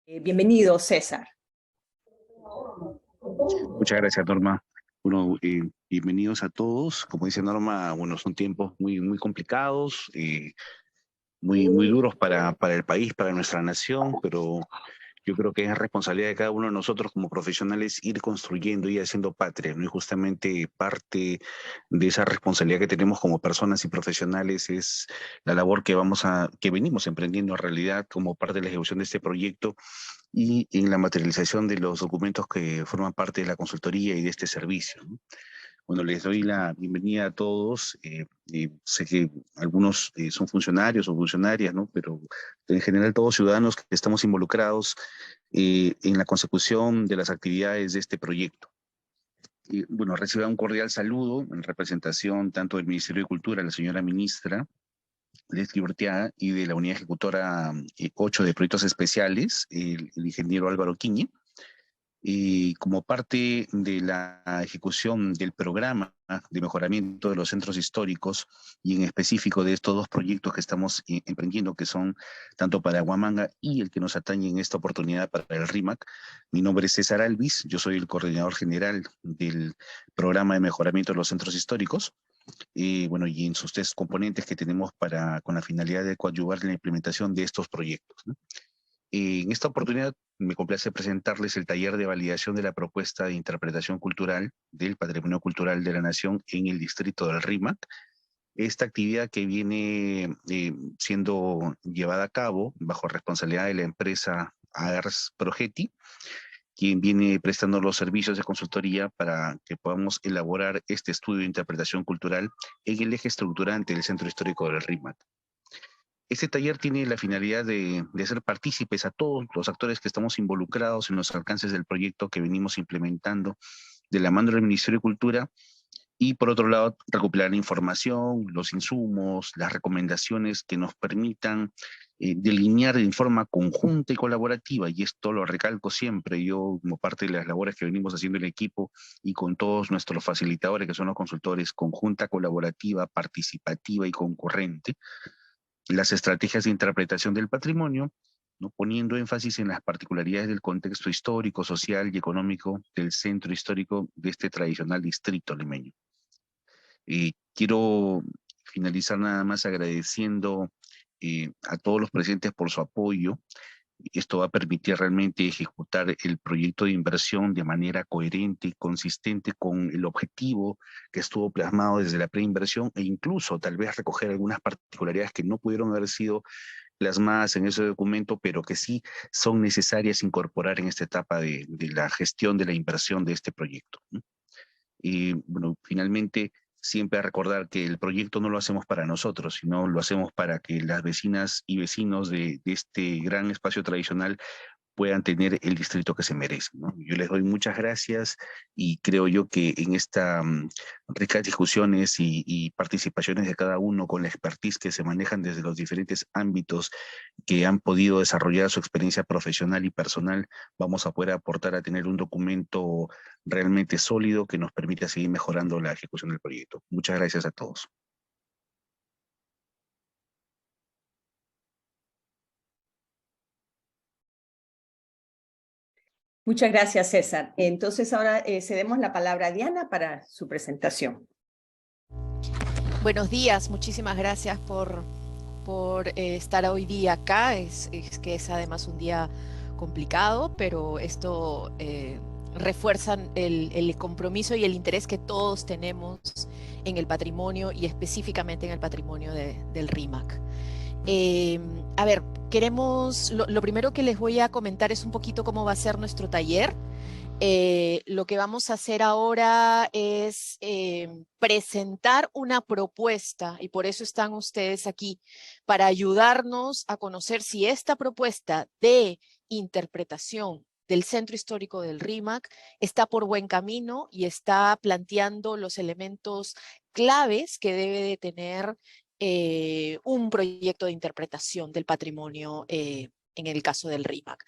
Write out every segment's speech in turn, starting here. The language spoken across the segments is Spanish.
Bienvenido, César. Muchas gracias, Norma. Bueno, bienvenidos a todos. Como dice Norma, bueno, son tiempos muy complicados, muy duros para el país, para nuestra nación, pero yo creo que es responsabilidad de cada uno de nosotros como profesionales ir construyendo y haciendo patria, ¿no? Y justamente parte de esa responsabilidad que tenemos como personas y profesionales es la labor que venimos emprendiendo en realidad como parte de la ejecución de este proyecto y en la materialización de los documentos que forman parte de la consultoría y de este servicio, ¿no? Bueno, les doy la bienvenida a todos. Sé que algunos son funcionarios o funcionarias, ¿no? Pero en general todos ciudadanos que estamos involucrados en la consecución de las actividades de este proyecto. Bueno, reciba un cordial saludo en representación tanto del Ministerio de Cultura, la señora ministra Leslie Urteaga, y de la unidad ejecutora 8 de proyectos especiales, el ingeniero Álvaro Quiñe. Y como parte de la ejecución del programa de mejoramiento de los centros históricos y en específico de estos dos proyectos que estamos emprendiendo, que son tanto para Huamanga y el que nos atañe en esta oportunidad para el RIMAC, mi nombre es César Alvis, yo soy el coordinador general del programa de mejoramiento de los centros históricos. Bueno, y en sus tres componentes que tenemos con la finalidad de coadyuvar en la implementación de estos proyectos, ¿no? En esta oportunidad me complace presentarles el taller de validación de la propuesta de interpretación cultural del Patrimonio Cultural de la Nación en el distrito del RIMAC. Esta actividad que viene siendo llevada a cabo bajo responsabilidad de la empresa AERS Progeti, quien viene prestando los servicios de consultoría para que podamos elaborar este estudio de interpretación cultural en el eje estructurante del Centro Histórico del RIMAC. Este taller tiene la finalidad de hacer partícipes a todos los actores que estamos involucrados en los alcances del proyecto que venimos implementando de la mano del Ministerio de Cultura y por otro lado recopilar la información, los insumos, las recomendaciones que nos permitan delinear en forma conjunta y colaborativa, y esto lo recalco siempre, yo como parte de las labores que venimos haciendo en el equipo y con todos nuestros facilitadores que son los consultores, conjunta, colaborativa, participativa y concurrente, las estrategias de interpretación del patrimonio, ¿no? Poniendo énfasis en las particularidades del contexto histórico, social y económico del centro histórico de este tradicional distrito limeño. Quiero finalizar nada más agradeciendo a todos los presentes por su apoyo. Esto va a permitir realmente ejecutar el proyecto de inversión de manera coherente y consistente con el objetivo que estuvo plasmado desde la preinversión e incluso tal vez recoger algunas particularidades que no pudieron haber sido plasmadas en ese documento, pero que sí son necesarias incorporar en esta etapa de la gestión de la inversión de este proyecto, ¿no? Y bueno, finalmente siempre recordar que el proyecto no lo hacemos para nosotros, sino lo hacemos para que las vecinas y vecinos de este gran espacio tradicional puedan tener el distrito que se merecen, ¿no? Yo les doy muchas gracias y creo yo que en esta ricas discusiones y participaciones de cada uno con la expertise que se manejan desde los diferentes ámbitos que han podido desarrollar su experiencia profesional y personal, vamos a poder aportar a tener un documento realmente sólido que nos permita seguir mejorando la ejecución del proyecto. Muchas gracias a todos. Muchas gracias, César. Entonces ahora cedemos la palabra a Diana para su presentación. Buenos días, muchísimas gracias por estar hoy día acá. Es que es además un día complicado, pero esto refuerza el compromiso y el interés que todos tenemos en el patrimonio y específicamente en el patrimonio del RIMAC. A ver, lo primero que les voy a comentar es un poquito cómo va a ser nuestro taller. Lo que vamos a hacer ahora es presentar una propuesta, y por eso están ustedes aquí, para ayudarnos a conocer si esta propuesta de interpretación del Centro Histórico del RIMAC está por buen camino y está planteando los elementos claves que debe de tener un proyecto de interpretación del patrimonio en el caso del RIMAC.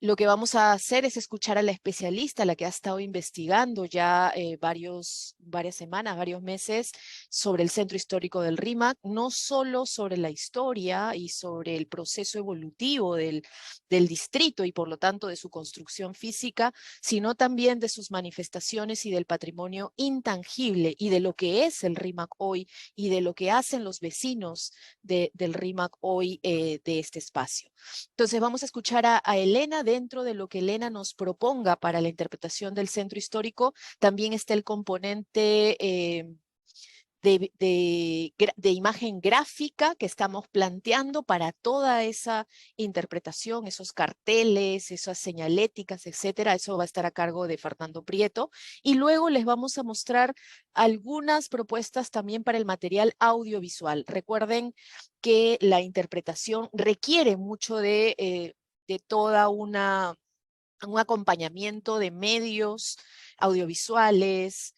Lo que vamos a hacer es escuchar a la especialista, la que ha estado investigando ya varias semanas, varios meses sobre el centro histórico del RIMAC, no solo sobre la historia y sobre el proceso evolutivo del distrito y por lo tanto de su construcción física, sino también de sus manifestaciones y del patrimonio intangible y de lo que es el RIMAC hoy y de lo que hacen los vecinos del RIMAC hoy de este espacio. Entonces vamos a escuchar a Elena. Dentro de lo que Elena nos proponga para la interpretación del centro histórico, también está el componente de imagen gráfica que estamos planteando para toda esa interpretación, esos carteles, esas señaléticas, etcétera. Eso va a estar a cargo de Fernando Prieto. Y luego les vamos a mostrar algunas propuestas también para el material audiovisual. Recuerden que la interpretación requiere mucho de toda un acompañamiento de medios audiovisuales,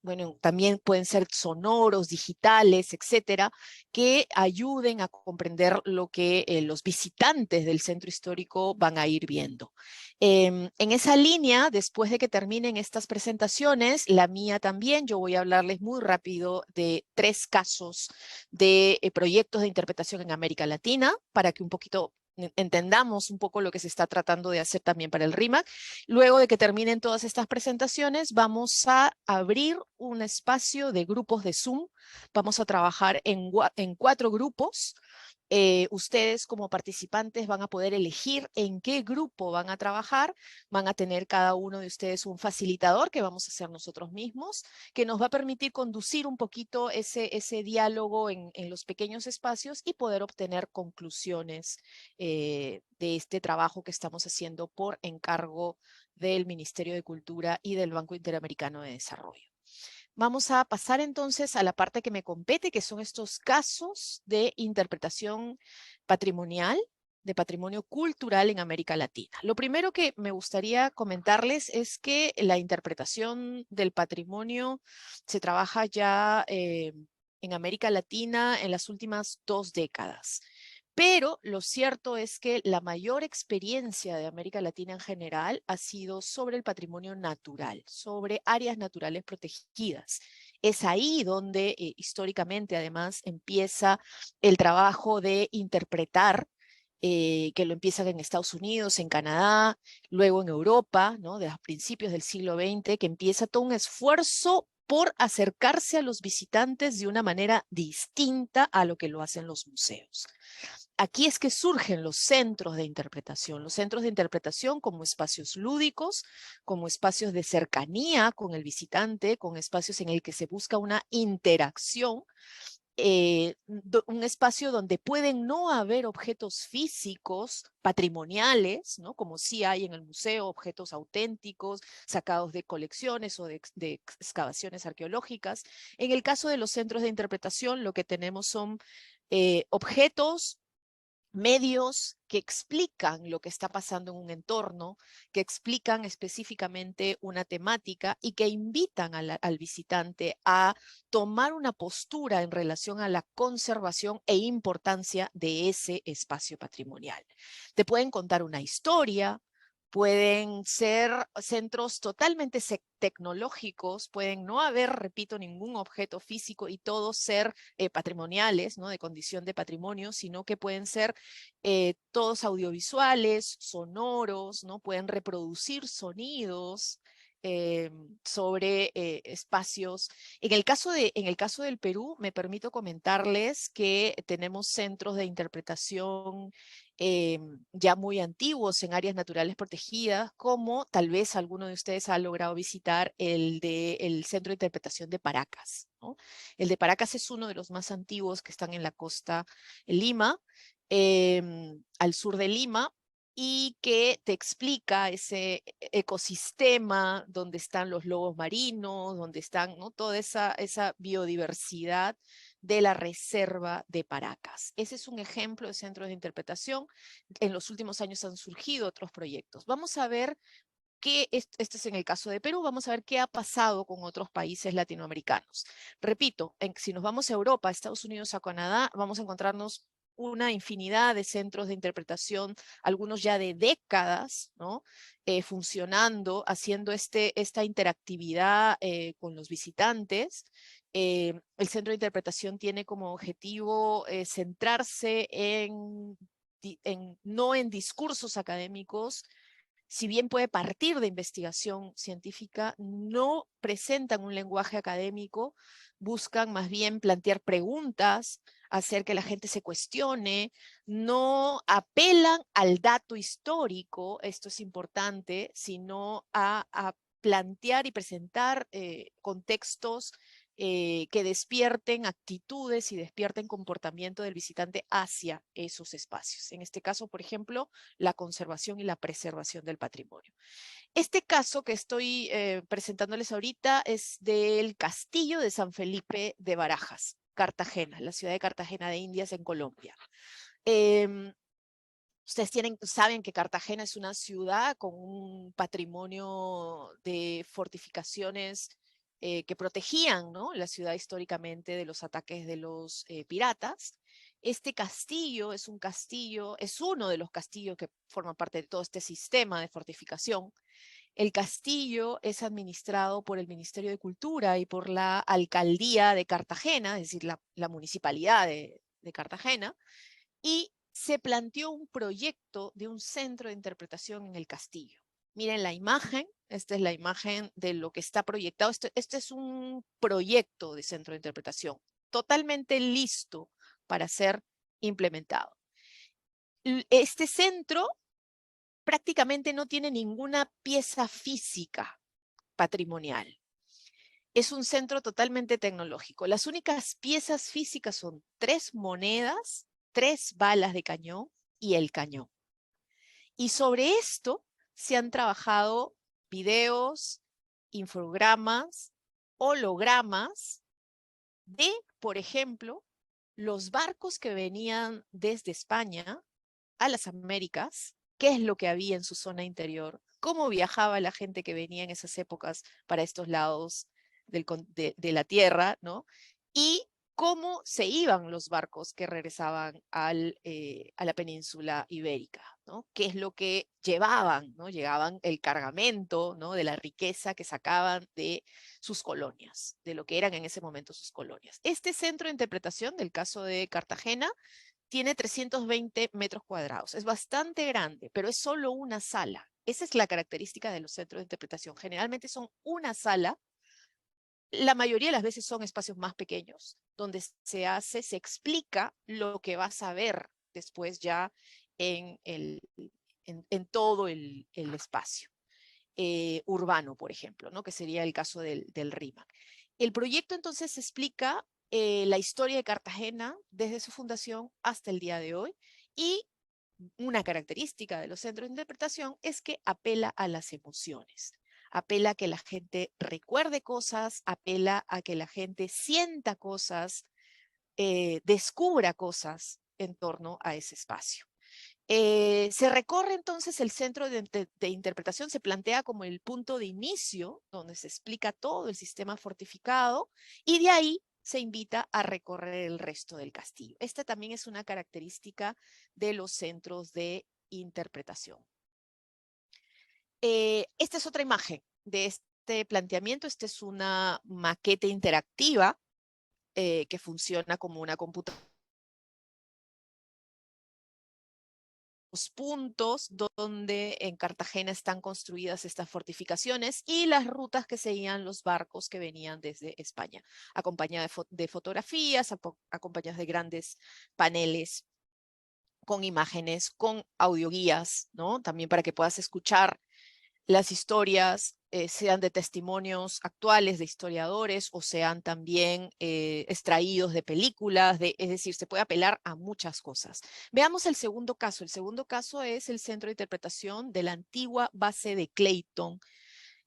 bueno, también pueden ser sonoros, digitales, etcétera, que ayuden a comprender lo que los visitantes del centro histórico van a ir viendo. En esa línea, después de que terminen estas presentaciones, la mía también, yo voy a hablarles muy rápido de 3 casos de proyectos de interpretación en América Latina, para que un poquito entendamos un poco lo que se está tratando de hacer también para el RIMAC. Luego de que terminen todas estas presentaciones, vamos a abrir un espacio de grupos de Zoom. Vamos a trabajar en 4 grupos. Ustedes como participantes van a poder elegir en qué grupo van a trabajar. Van a tener cada uno de ustedes un facilitador que vamos a hacer nosotros mismos, que nos va a permitir conducir un poquito ese diálogo en los pequeños espacios y poder obtener conclusiones de este trabajo que estamos haciendo por encargo del Ministerio de Cultura y del Banco Interamericano de Desarrollo. Vamos a pasar entonces a la parte que me compete, que son estos casos de interpretación patrimonial, de patrimonio cultural en América Latina. Lo primero que me gustaría comentarles es que la interpretación del patrimonio se trabaja ya en América Latina en las últimas 2 décadas. Pero lo cierto es que la mayor experiencia de América Latina en general ha sido sobre el patrimonio natural, sobre áreas naturales protegidas. Es ahí donde históricamente además empieza el trabajo de interpretar, que lo empiezan en Estados Unidos, en Canadá, luego en Europa, ¿no? De principios del siglo XX, que empieza todo un esfuerzo por acercarse a los visitantes de una manera distinta a lo que lo hacen los museos. Aquí es que surgen los centros de interpretación como espacios lúdicos, como espacios de cercanía con el visitante, con espacios en el que se busca una interacción, un espacio donde pueden no haber objetos físicos patrimoniales, ¿no? Como sí hay en el museo, objetos auténticos, sacados de colecciones o de excavaciones arqueológicas. En el caso de los centros de interpretación, lo que tenemos son objetos, medios que explican lo que está pasando en un entorno, que explican específicamente una temática y que invitan al visitante a tomar una postura en relación a la conservación e importancia de ese espacio patrimonial. Te pueden contar una historia, pueden ser centros totalmente tecnológicos, pueden no haber, repito, ningún objeto físico y todos ser patrimoniales, ¿no? De condición de patrimonio, sino que pueden ser todos audiovisuales, sonoros, ¿no? Pueden reproducir sonidos sobre espacios. En el caso del Perú, me permito comentarles que tenemos centros de interpretación ya muy antiguos en áreas naturales protegidas, como tal vez alguno de ustedes ha logrado visitar el Centro de Interpretación de Paracas, ¿no? El de Paracas es uno de los más antiguos que están en la costa de Lima, al sur de Lima, y que te explica ese ecosistema donde están los lobos marinos, donde están, ¿no? Toda esa biodiversidad de la reserva de Paracas. Ese es un ejemplo de centros de interpretación. En los últimos años han surgido otros proyectos. Vamos a ver este es en el caso de Perú, vamos a ver qué ha pasado con otros países latinoamericanos. Repito, si nos vamos a Europa, a Estados Unidos, a Canadá, vamos a encontrarnos una infinidad de centros de interpretación, algunos ya de décadas, ¿no? Funcionando, haciendo esta interactividad con los visitantes. El centro de interpretación tiene como objetivo centrarse no en discursos académicos. Si bien puede partir de investigación científica, no presentan un lenguaje académico, buscan más bien plantear preguntas, hacer que la gente se cuestione, no apelan al dato histórico, esto es importante, sino a plantear y presentar contextos que despierten actitudes y despierten comportamiento del visitante hacia esos espacios. En este caso, por ejemplo, la conservación y la preservación del patrimonio. Este caso que estoy presentándoles ahorita es del Castillo de San Felipe de Barajas, Cartagena, la ciudad de Cartagena de Indias en Colombia. Ustedes saben que Cartagena es una ciudad con un patrimonio de fortificaciones que protegían, ¿no?, la ciudad históricamente de los ataques de los piratas. Este castillo es uno de los castillos que forman parte de todo este sistema de fortificación. El castillo es administrado por el Ministerio de Cultura y por la Alcaldía de Cartagena, es decir, la Municipalidad de Cartagena, y se planteó un proyecto de un centro de interpretación en el castillo. Miren la imagen, esta es la imagen de lo que está proyectado. Este es un proyecto de centro de interpretación, totalmente listo para ser implementado. Este centro prácticamente no tiene ninguna pieza física patrimonial. Es un centro totalmente tecnológico. Las únicas piezas físicas son 3 monedas, 3 balas de cañón y el cañón. Y sobre esto se han trabajado videos, infogramas, hologramas de, por ejemplo, los barcos que venían desde España a las Américas, qué es lo que había en su zona interior, cómo viajaba la gente que venía en esas épocas para estos lados de la tierra, ¿no? Y cómo se iban los barcos que regresaban a la península ibérica, ¿no? ¿Qué es lo que llevaban, ¿no? Llegaban el cargamento, ¿no?, de la riqueza que sacaban de sus colonias, de lo que eran en ese momento sus colonias. Este centro de interpretación del caso de Cartagena tiene 320 metros cuadrados. Es bastante grande, pero es solo una sala. Esa es la característica de los centros de interpretación. Generalmente son una sala. La mayoría de las veces son espacios más pequeños, donde se explica lo que vas a ver después ya en todo el espacio urbano, por ejemplo, ¿no?, que sería el caso del RIMAC. El proyecto entonces explica la historia de Cartagena desde su fundación hasta el día de hoy, y una característica de los centros de interpretación es que apela a las emociones, apela a que la gente recuerde cosas, apela a que la gente sienta cosas, descubra cosas en torno a ese espacio. Se recorre entonces el centro de interpretación, se plantea como el punto de inicio, donde se explica todo el sistema fortificado, y de ahí se invita a recorrer el resto del castillo. Esta también es una característica de los centros de interpretación. Esta es otra imagen de este planteamiento. Esta es una maqueta interactiva que funciona como una computadora. Los puntos donde en Cartagena están construidas estas fortificaciones y las rutas que seguían los barcos que venían desde España, acompañadas de fotografías, acompañadas de grandes paneles con imágenes, con audioguías, ¿no?, también para que puedas escuchar las historias, sean de testimonios actuales de historiadores o sean también extraídos de películas, es decir, se puede apelar a muchas cosas. Veamos el segundo caso. El segundo caso es el centro de interpretación de la antigua base de Clayton,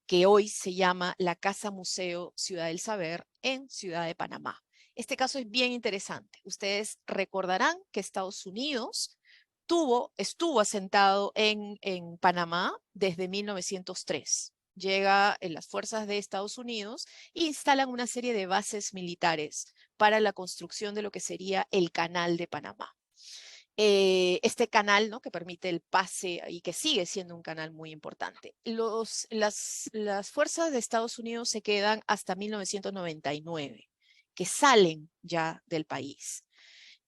que hoy se llama la Casa Museo Ciudad del Saber en Ciudad de Panamá. Este caso es bien interesante. Ustedes recordarán que Estados Unidos estuvo asentado en Panamá desde 1903. Llega en las fuerzas de Estados Unidos e instalan una serie de bases militares para la construcción de lo que sería el Canal de Panamá. este canal, ¿no?, que permite el pase y que sigue siendo un canal muy importante. Las fuerzas de Estados Unidos se quedan hasta 1999, que salen ya del país.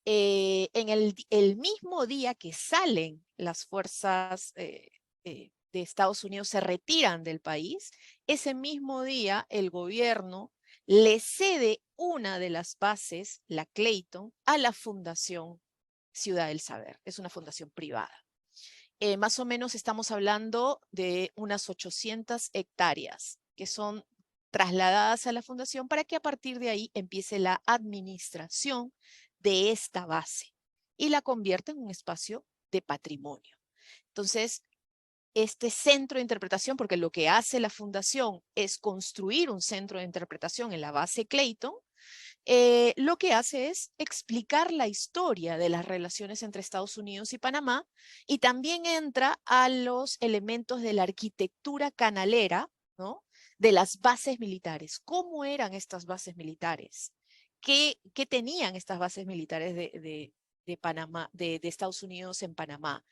En el mismo día que salen las fuerzas de Estados Unidos, se retiran del país, ese mismo día el gobierno le cede una de las bases, la Clayton, a la Fundación Ciudad del Saber. Es una fundación privada. Más o menos estamos hablando de unas 800 hectáreas que son trasladadas a la fundación para que a partir de ahí empiece la administración de esta base y la convierte en un espacio de patrimonio. Entonces, este centro de interpretación, porque lo que hace la fundación es construir un centro de interpretación en la base Clayton, lo que hace es explicar la historia de las relaciones entre Estados Unidos y Panamá, y también entra a los elementos de la arquitectura canalera, ¿no?, de las bases militares. ¿Cómo eran estas bases militares? ¿Qué tenían estas bases militares de Panamá, de Estados Unidos en Panamá?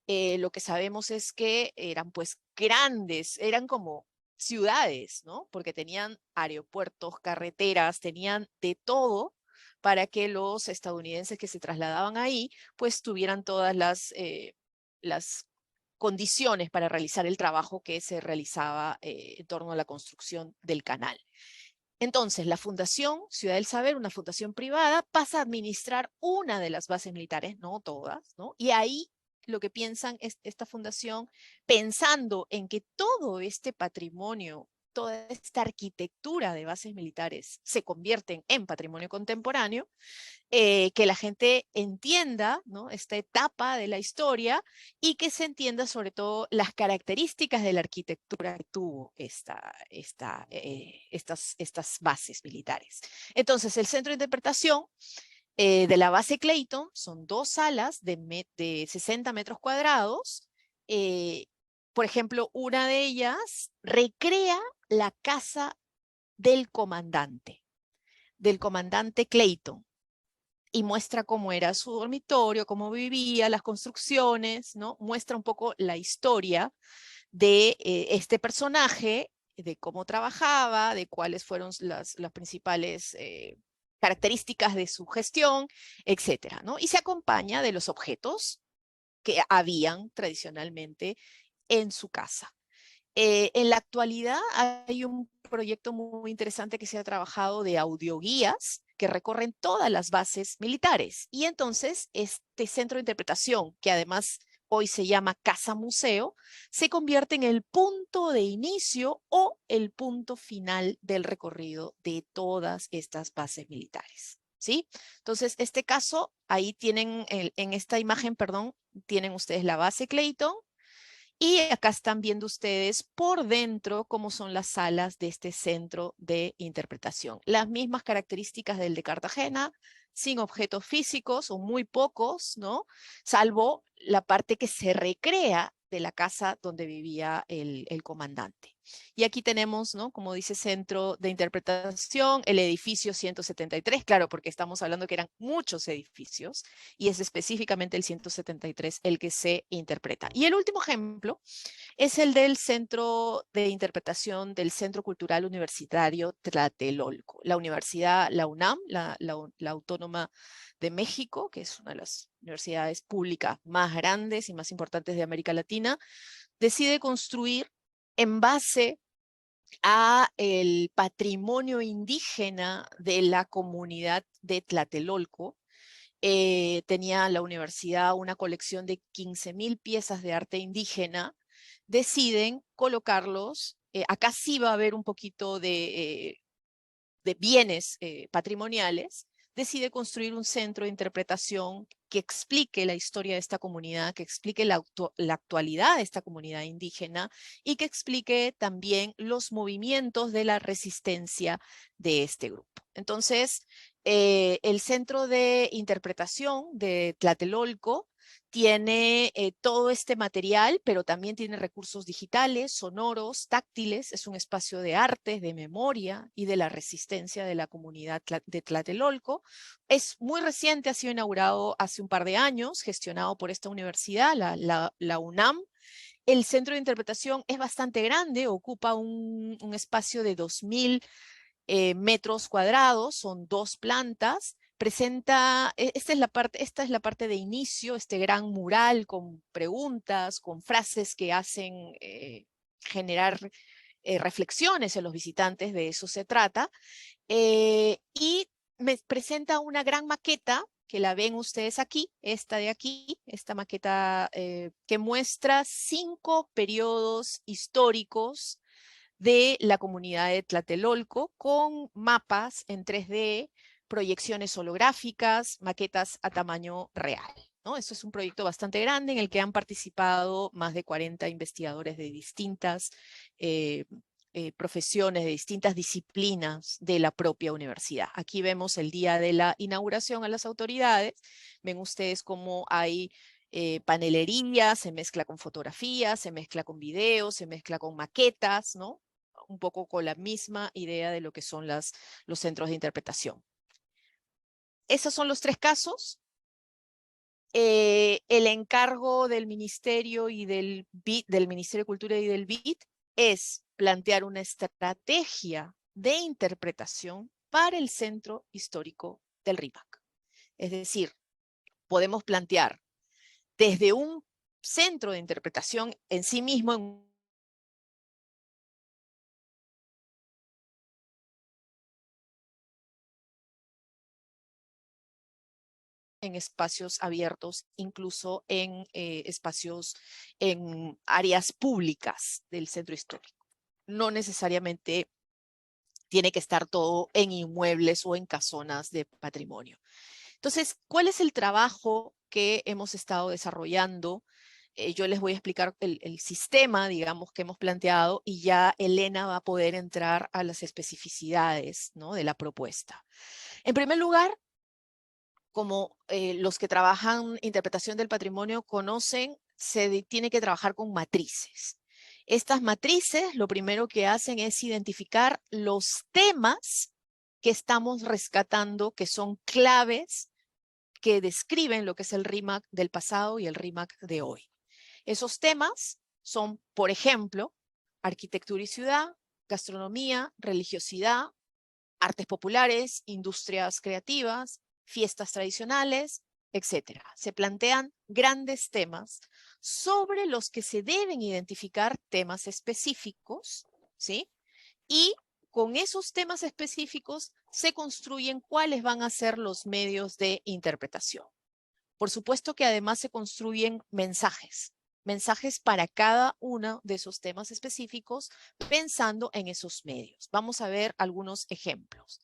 Lo que sabemos es que eran pues grandes, eran como ciudades, ¿no? Porque tenían aeropuertos, carreteras, tenían de todo para que los estadounidenses que se trasladaban ahí pues tuvieran todas las condiciones para realizar el trabajo que se realizaba en torno a la construcción del canal. Entonces, la Fundación Ciudad del Saber, una fundación privada, pasa a administrar una de las bases militares, no todas, ¿no? Y ahí lo que piensan es esta fundación, pensando en que todo este patrimonio, toda esta arquitectura de bases militares se convierten en patrimonio contemporáneo, que la gente entienda, ¿no?, esta etapa de la historia y que se entienda sobre todo las características de la arquitectura que tuvo estas bases militares. Entonces, el centro de interpretación de la base Clayton son 2 salas de 60 metros cuadrados. Por ejemplo, una de ellas recrea la casa del comandante Clayton, y muestra cómo era su dormitorio, cómo vivía, las construcciones, ¿no? Muestra un poco la historia de este personaje, de cómo trabajaba, de cuáles fueron las principales características de su gestión, etcétera, ¿no? Y se acompaña de los objetos que habían tradicionalmente en su casa. En la actualidad hay un proyecto muy interesante que se ha trabajado de audioguías que recorren todas las bases militares. Y entonces este centro de interpretación, que además hoy se llama Casa Museo, se convierte en el punto de inicio o el punto final del recorrido de todas estas bases militares, ¿sí? Entonces, este caso, ahí tienen, en esta imagen, perdón, tienen ustedes la base Clayton. Y acá están viendo ustedes por dentro cómo son las salas de este centro de interpretación. Las mismas características del de Cartagena, sin objetos físicos o muy pocos, ¿no? Salvo la parte que se recrea de la casa donde vivía el comandante. Y aquí tenemos, ¿no?, como dice centro de interpretación, el edificio 173, claro, porque estamos hablando que eran muchos edificios y es específicamente el 173 el que se interpreta. Y el último ejemplo es el del centro de interpretación del Centro Cultural Universitario Tlatelolco. La universidad, la UNAM, la Autónoma de México, que es una de las universidades públicas más grandes y más importantes de América Latina, decide construir en base a el patrimonio indígena de la comunidad de Tlatelolco. Tenía la universidad una colección de 15,000 piezas de arte indígena. Deciden colocarlos, acá sí va a haber un poquito de bienes patrimoniales. Decide construir un centro de interpretación que explique la historia de esta comunidad, que explique la actualidad de esta comunidad indígena y que explique también los movimientos de la resistencia de este grupo. Entonces, el centro de interpretación de Tlatelolco tiene todo este material, pero también tiene recursos digitales, sonoros, táctiles. Es un espacio de artes, de memoria y de la resistencia de la comunidad de Tlatelolco. Es muy reciente, ha sido inaugurado hace un par de años, gestionado por esta universidad, la UNAM. El centro de interpretación es bastante grande, ocupa un espacio de 2.000 metros cuadrados, son 2 plantas. Presenta, esta es la parte de inicio, este gran mural con preguntas, con frases que hacen generar reflexiones en los visitantes, de eso se trata. Y me presenta una gran maqueta, que la ven ustedes aquí, esta de aquí, esta maqueta que muestra 5 periodos históricos de la comunidad de Tlatelolco con mapas en 3D, proyecciones holográficas, maquetas a tamaño real, ¿no? Eso es un proyecto bastante grande en el que han participado más de 40 investigadores de distintas profesiones, de distintas disciplinas de la propia universidad. Aquí vemos el día de la inauguración a las autoridades. Ven ustedes cómo hay panelería, se mezcla con fotografías, se mezcla con videos, se mezcla con maquetas, ¿no? Un poco con la misma idea de lo que son los centros de interpretación. Esos son los 3 casos. El encargo del Ministerio y del Ministerio de Cultura y del BID es plantear una estrategia de interpretación para el centro histórico del RIMAC. Es decir, podemos plantear desde un centro de interpretación en sí mismo, en espacios abiertos, incluso en espacios, en áreas públicas del centro histórico. No necesariamente tiene que estar todo en inmuebles o en casonas de patrimonio. Entonces, ¿cuál es el trabajo que hemos estado desarrollando? Yo les voy a explicar el sistema, digamos, que hemos planteado, y ya Elena va a poder entrar a las especificidades, ¿no?, de la propuesta. En primer lugar, como los que trabajan interpretación del patrimonio conocen, se tiene que trabajar con matrices. Estas matrices lo primero que hacen es identificar los temas que estamos rescatando, que son claves, que describen lo que es el RIMAC del pasado y el RIMAC de hoy. Esos temas son, por ejemplo, arquitectura y ciudad, gastronomía, religiosidad, artes populares, industrias creativas, fiestas tradicionales, etc. Se plantean grandes temas sobre los que se deben identificar temas específicos, ¿sí? Y con esos temas específicos se construyen cuáles van a ser los medios de interpretación. Por supuesto que además se construyen mensajes para cada uno de esos temas específicos, pensando en esos medios. Vamos a ver algunos ejemplos.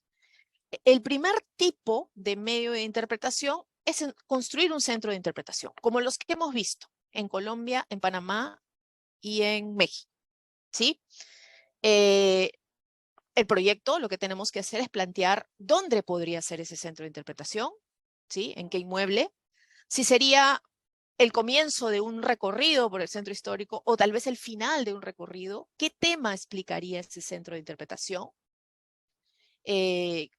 El primer tipo de medio de interpretación es construir un centro de interpretación, como los que hemos visto en Colombia, en Panamá y en México, ¿sí? El proyecto, lo que tenemos que hacer es plantear dónde podría ser ese centro de interpretación, ¿sí? En qué inmueble. Si sería el comienzo de un recorrido por el centro histórico o tal vez el final de un recorrido, ¿qué tema explicaría ese centro de interpretación?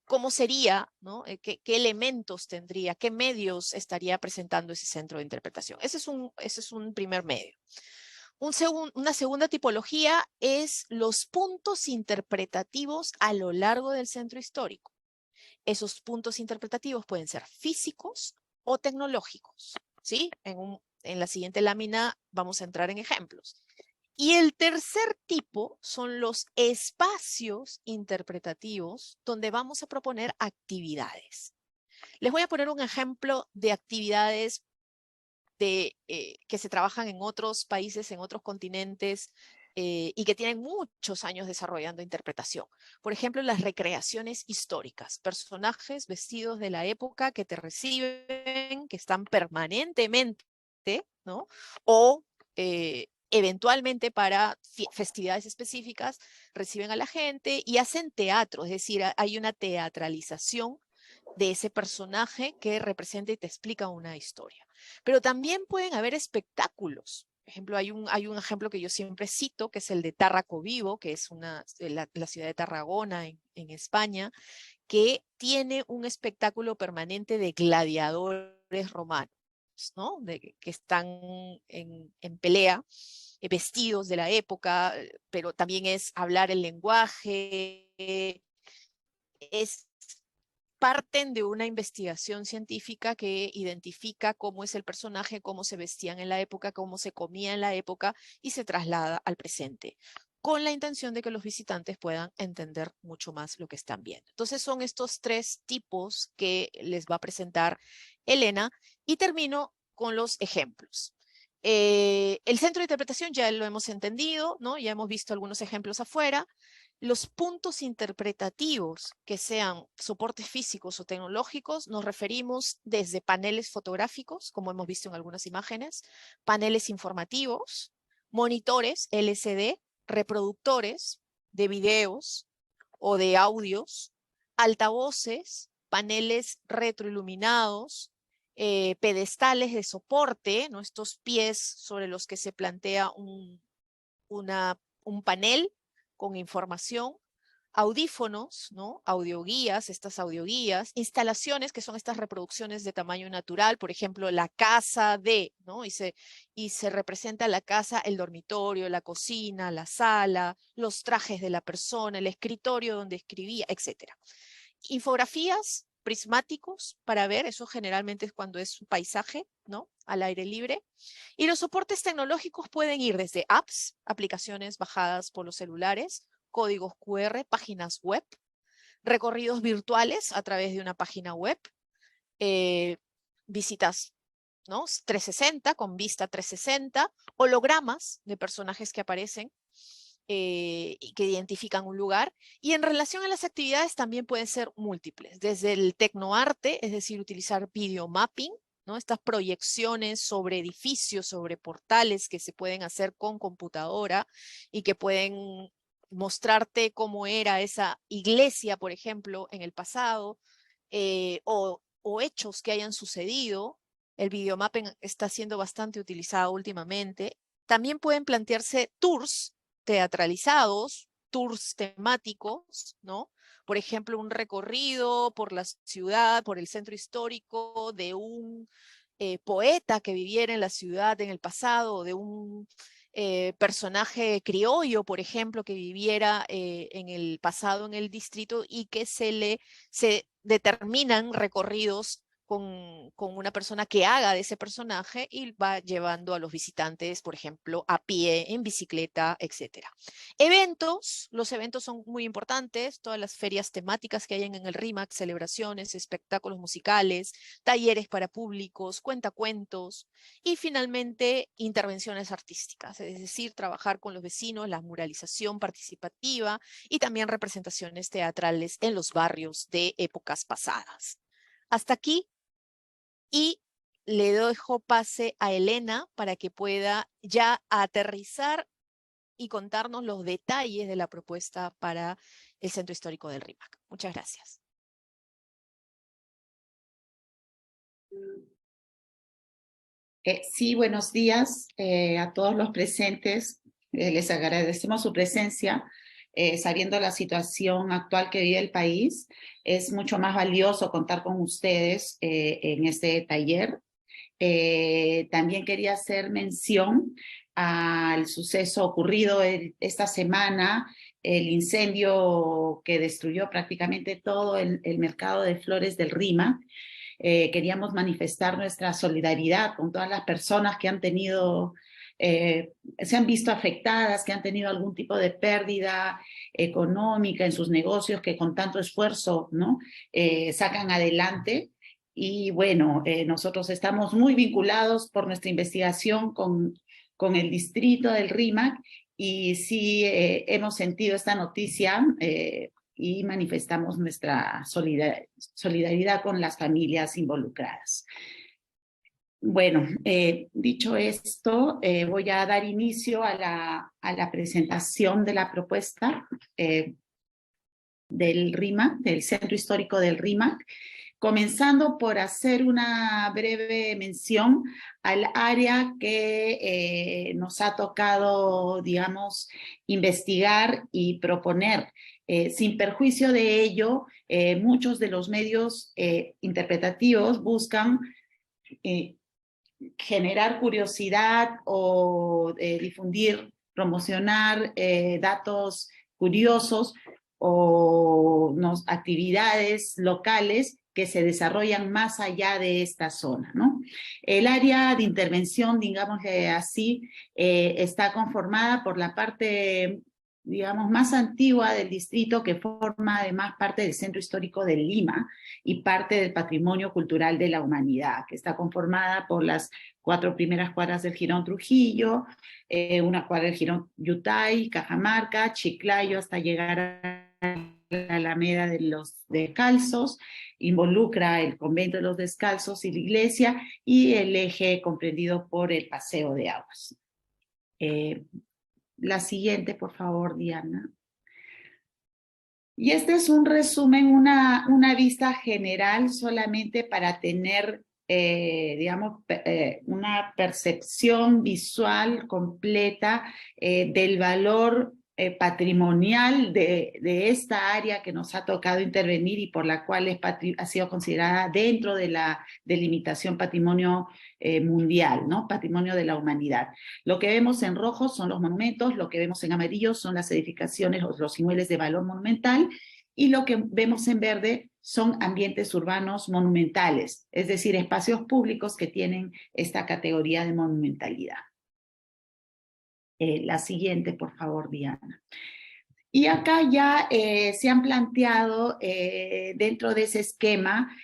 ¿Cómo sería, ¿no? ¿Qué elementos tendría? ¿Qué medios estaría presentando ese centro de interpretación? Ese es un primer medio. Una segunda tipología es los puntos interpretativos a lo largo del centro histórico. Esos puntos interpretativos pueden ser físicos o tecnológicos, ¿sí? En la siguiente lámina vamos a entrar en ejemplos. Y el tercer tipo son los espacios interpretativos donde vamos a proponer actividades. Les voy a poner un ejemplo de actividades que se trabajan en otros países, en otros continentes, y que tienen muchos años desarrollando interpretación. Por ejemplo, las recreaciones históricas, personajes vestidos de la época que te reciben, que están permanentemente, ¿no? O eventualmente para festividades específicas reciben a la gente y hacen teatro, es decir, hay una teatralización de ese personaje que representa y te explica una historia. Pero también pueden haber espectáculos. Por ejemplo, hay un ejemplo que yo siempre cito, que es el de Tárraco Vivo, que es la ciudad de Tarragona en España, que tiene un espectáculo permanente de gladiadores romanos, ¿no? Que están en pelea, vestidos de la época, pero también es hablar el lenguaje, parten de una investigación científica que identifica cómo es el personaje, cómo se vestían en la época, cómo se comía en la época y se traslada al presente, con la intención de que los visitantes puedan entender mucho más lo que están viendo. Entonces son estos 3 tipos que les va a presentar Elena y termino con los ejemplos. El centro de interpretación ya lo hemos entendido, ¿no? Ya hemos visto algunos ejemplos afuera. Los puntos interpretativos que sean soportes físicos o tecnológicos, nos referimos desde paneles fotográficos, como hemos visto en algunas imágenes, paneles informativos, monitores LCD, reproductores de videos o de audios, altavoces, paneles retroiluminados, pedestales de soporte, ¿no? Estos pies sobre los que se plantea un panel con información, audífonos, ¿no? Audioguías, estas audioguías, instalaciones que son estas reproducciones de tamaño natural, por ejemplo, la casa de, ¿no? Y se representa la casa, el dormitorio, la cocina, la sala, los trajes de la persona, el escritorio donde escribía, etc. Infografías, prismáticos para ver, eso generalmente es cuando es un paisaje, ¿no? Al aire libre. Y los soportes tecnológicos pueden ir desde apps, aplicaciones bajadas por los celulares, códigos QR, páginas web, recorridos virtuales a través de una página web, visitas, ¿no? 360, con vista 360, hologramas de personajes que aparecen y que identifican un lugar. Y en relación a las actividades también pueden ser múltiples, desde el tecnoarte, es decir, utilizar videomapping, ¿no? Estas proyecciones sobre edificios, sobre portales que se pueden hacer con computadora y que pueden mostrarte cómo era esa iglesia, por ejemplo, en el pasado, o hechos que hayan sucedido. El videomapping está siendo bastante utilizado últimamente. También pueden plantearse tours teatralizados, tours temáticos, ¿no? Por ejemplo, un recorrido por la ciudad, por el centro histórico de un poeta que viviera en la ciudad en el pasado, de un personaje criollo, por ejemplo, que viviera en el pasado en el distrito y que se determinan recorridos con una persona que haga de ese personaje y va llevando a los visitantes, por ejemplo, a pie, en bicicleta, etc. Eventos, los eventos son muy importantes, todas las ferias temáticas que hay en el RIMAC, celebraciones, espectáculos musicales, talleres para públicos, cuentacuentos y finalmente intervenciones artísticas, es decir, trabajar con los vecinos, la muralización participativa y también representaciones teatrales en los barrios de épocas pasadas. Hasta aquí. Y le dejo pase a Elena para que pueda ya aterrizar y contarnos los detalles de la propuesta para el Centro Histórico del RIMAC. Muchas gracias. Sí, buenos días a todos los presentes. Les agradecemos su presencia. Sabiendo la situación actual que vive el país, es mucho más valioso contar con ustedes en este taller. También quería hacer mención al suceso ocurrido esta semana, el incendio que destruyó prácticamente todo el mercado de flores del RIMAC. Queríamos manifestar nuestra solidaridad con todas las personas que han tenido, se han visto afectadas, que han tenido algún tipo de pérdida económica en sus negocios que con tanto esfuerzo, ¿no? Sacan adelante. Y bueno, nosotros estamos muy vinculados por nuestra investigación con el distrito del RIMAC y sí hemos sentido esta noticia y manifestamos nuestra solidaridad con las familias involucradas. Bueno, dicho esto, voy a dar inicio a la presentación de la propuesta del RIMAC, del Centro Histórico del RIMAC. comenzando por hacer una breve mención al área que nos ha tocado, digamos, investigar y proponer. Sin perjuicio de ello, muchos de los medios interpretativos buscan generar curiosidad o difundir, promocionar datos curiosos o actividades locales que se desarrollan más allá de esta zona, ¿no? El área de intervención, digamos así, está conformada por la parte, digamos, más antigua del distrito, que forma además parte del centro histórico de Lima y parte del patrimonio cultural de la humanidad, que está conformada por las 4 primeras cuadras del Jirón Trujillo, una cuadra del Jirón Yutay, Cajamarca, Chiclayo, hasta llegar a la Alameda de los Descalzos, involucra el convento de los Descalzos y la iglesia, y el eje comprendido por el Paseo de Aguas. La siguiente, por favor, Diana. Y este es un resumen, una vista general solamente para tener, digamos, una percepción visual completa del valor patrimonial de esta área que nos ha tocado intervenir y por la cual ha sido considerada dentro de la delimitación patrimonio mundial, ¿no? Patrimonio de la humanidad. Lo que vemos en rojo son los monumentos, lo que vemos en amarillo son las edificaciones, los inmuebles de valor monumental, y lo que vemos en verde son ambientes urbanos monumentales, es decir, espacios públicos que tienen esta categoría de monumentalidad. La siguiente, por favor, Diana. Y acá ya se han planteado dentro de ese esquema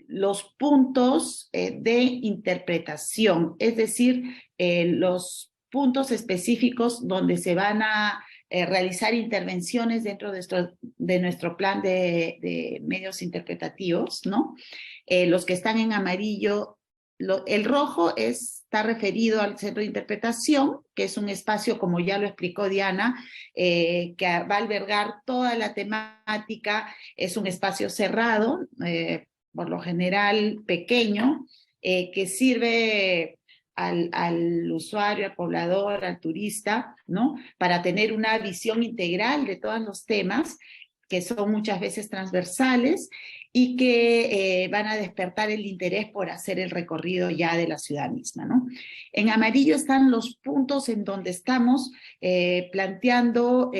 los puntos de interpretación, es decir, los puntos específicos donde se van a realizar intervenciones dentro de nuestro plan de medios interpretativos, ¿no? Los que están en amarillo, el rojo está referido al centro de interpretación, que es un espacio, como ya lo explicó Diana, que va a albergar toda la temática. Es un espacio cerrado, por lo general pequeño, que sirve al usuario, al poblador, al turista, ¿no? Para tener una visión integral de todos los temas, que son muchas veces transversales, y que van a despertar el interés por hacer el recorrido ya de la ciudad misma, ¿no? En amarillo están los puntos en donde estamos planteando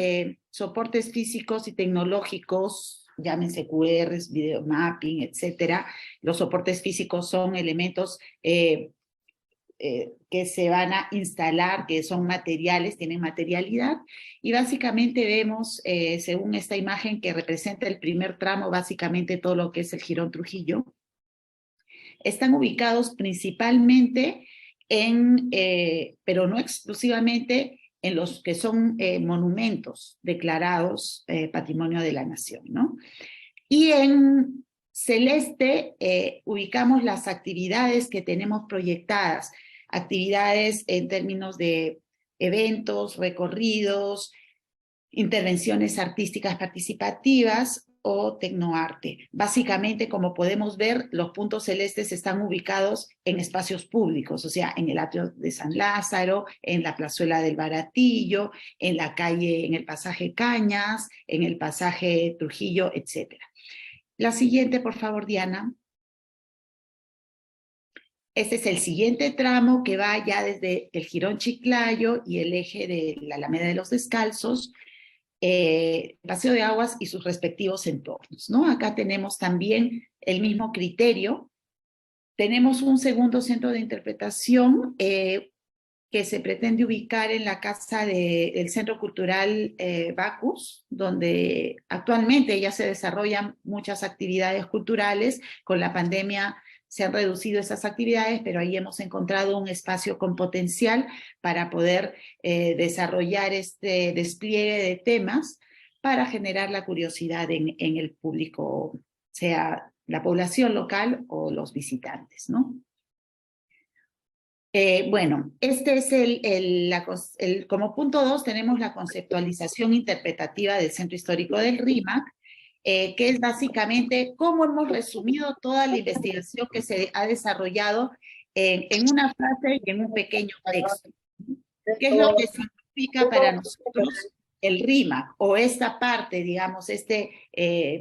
soportes físicos y tecnológicos, llámense QRs, videomapping, etcétera. Los soportes físicos son elementos que se van a instalar, que son materiales, tienen materialidad, y básicamente vemos, según esta imagen que representa el primer tramo, básicamente todo lo que es el Jirón Trujillo, están ubicados principalmente pero no exclusivamente, en los que son monumentos declarados Patrimonio de la Nación, ¿no? Y en celeste ubicamos las actividades que tenemos proyectadas, actividades en términos de eventos, recorridos, intervenciones artísticas participativas o tecnoarte. Básicamente, como podemos ver, los puntos celestes están ubicados en espacios públicos, o sea, en el atrio de San Lázaro, en la plazuela del Baratillo, en la calle, en el pasaje Cañas, en el pasaje Trujillo, etc. La siguiente, por favor, Diana. Este es el siguiente tramo que va ya desde el Jirón Chiclayo y el eje de la Alameda de los Descalzos, Paseo de Aguas y sus respectivos entornos, ¿no? Acá tenemos también el mismo criterio. Tenemos un segundo centro de interpretación que se pretende ubicar en la casa del Centro Cultural Bacus, donde actualmente ya se desarrollan muchas actividades culturales. Con la pandemia se han reducido esas actividades, pero ahí hemos encontrado un espacio con potencial para poder desarrollar este despliegue de temas para generar la curiosidad en el público, sea la población local o los visitantes, ¿no? Bueno, este es como punto 2 tenemos la conceptualización interpretativa del Centro Histórico del RIMAC, que es básicamente cómo hemos resumido toda la investigación que se ha desarrollado en una frase y en un pequeño texto. ¿Qué es lo que significa para nosotros el RIMAC, o esta parte, digamos, este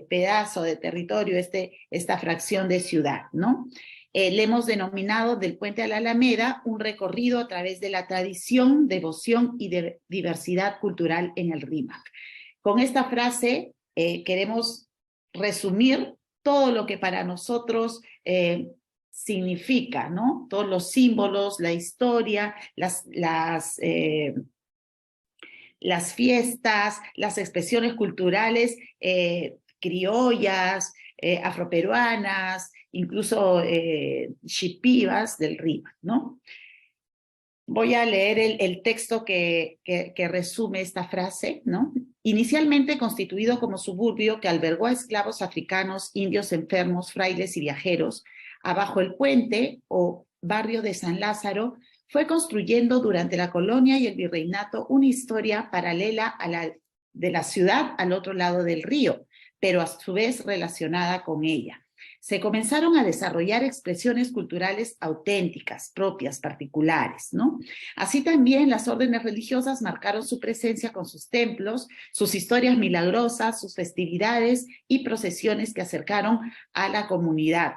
pedazo de territorio, esta fracción de ciudad, ¿no? Le hemos denominado del Puente a la Alameda un recorrido a través de la tradición, devoción y de diversidad cultural en el RIMAC. Con esta frase queremos resumir todo lo que para nosotros significa, ¿no? Todos los símbolos, la historia, las fiestas, las expresiones culturales criollas, afroperuanas, incluso shipivas del RIMAC, ¿no? Voy a leer el texto que resume esta frase, ¿no? Inicialmente constituido como suburbio que albergó a esclavos africanos, indios enfermos, frailes y viajeros, abajo el puente o barrio de San Lázaro, fue construyendo durante la colonia y el virreinato una historia paralela a la de la ciudad al otro lado del río, pero a su vez relacionada con ella. Se comenzaron a desarrollar expresiones culturales auténticas, propias, particulares, ¿no? Así también las órdenes religiosas marcaron su presencia con sus templos, sus historias milagrosas, sus festividades y procesiones que acercaron a la comunidad.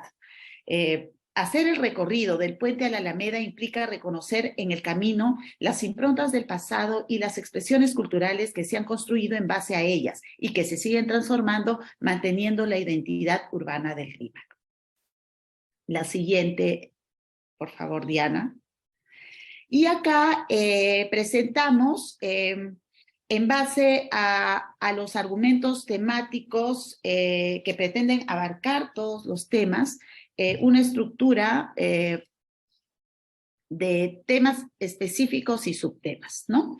Hacer el recorrido del puente a la Alameda implica reconocer en el camino las improntas del pasado y las expresiones culturales que se han construido en base a ellas y que se siguen transformando, manteniendo la identidad urbana del RIMAC. La siguiente, por favor, Diana. Y acá presentamos, en base a los argumentos temáticos que pretenden abarcar todos los temas, una estructura de temas específicos y subtemas, ¿no?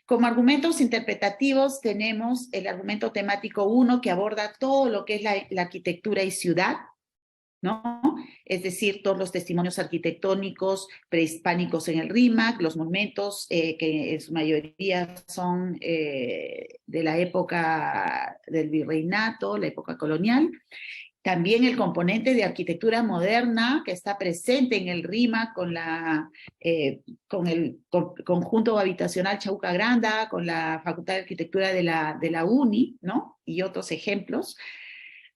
Como argumentos interpretativos tenemos el argumento temático 1, que aborda todo lo que es la arquitectura y ciudad, ¿no? Es decir, todos los testimonios arquitectónicos prehispánicos en el RIMAC, los monumentos que en su mayoría son de la época del virreinato, la época colonial. También el componente de arquitectura moderna que está presente en el RIMAC con el conjunto habitacional Chauca Granda, con la Facultad de Arquitectura de la UNI, ¿no? Y otros ejemplos.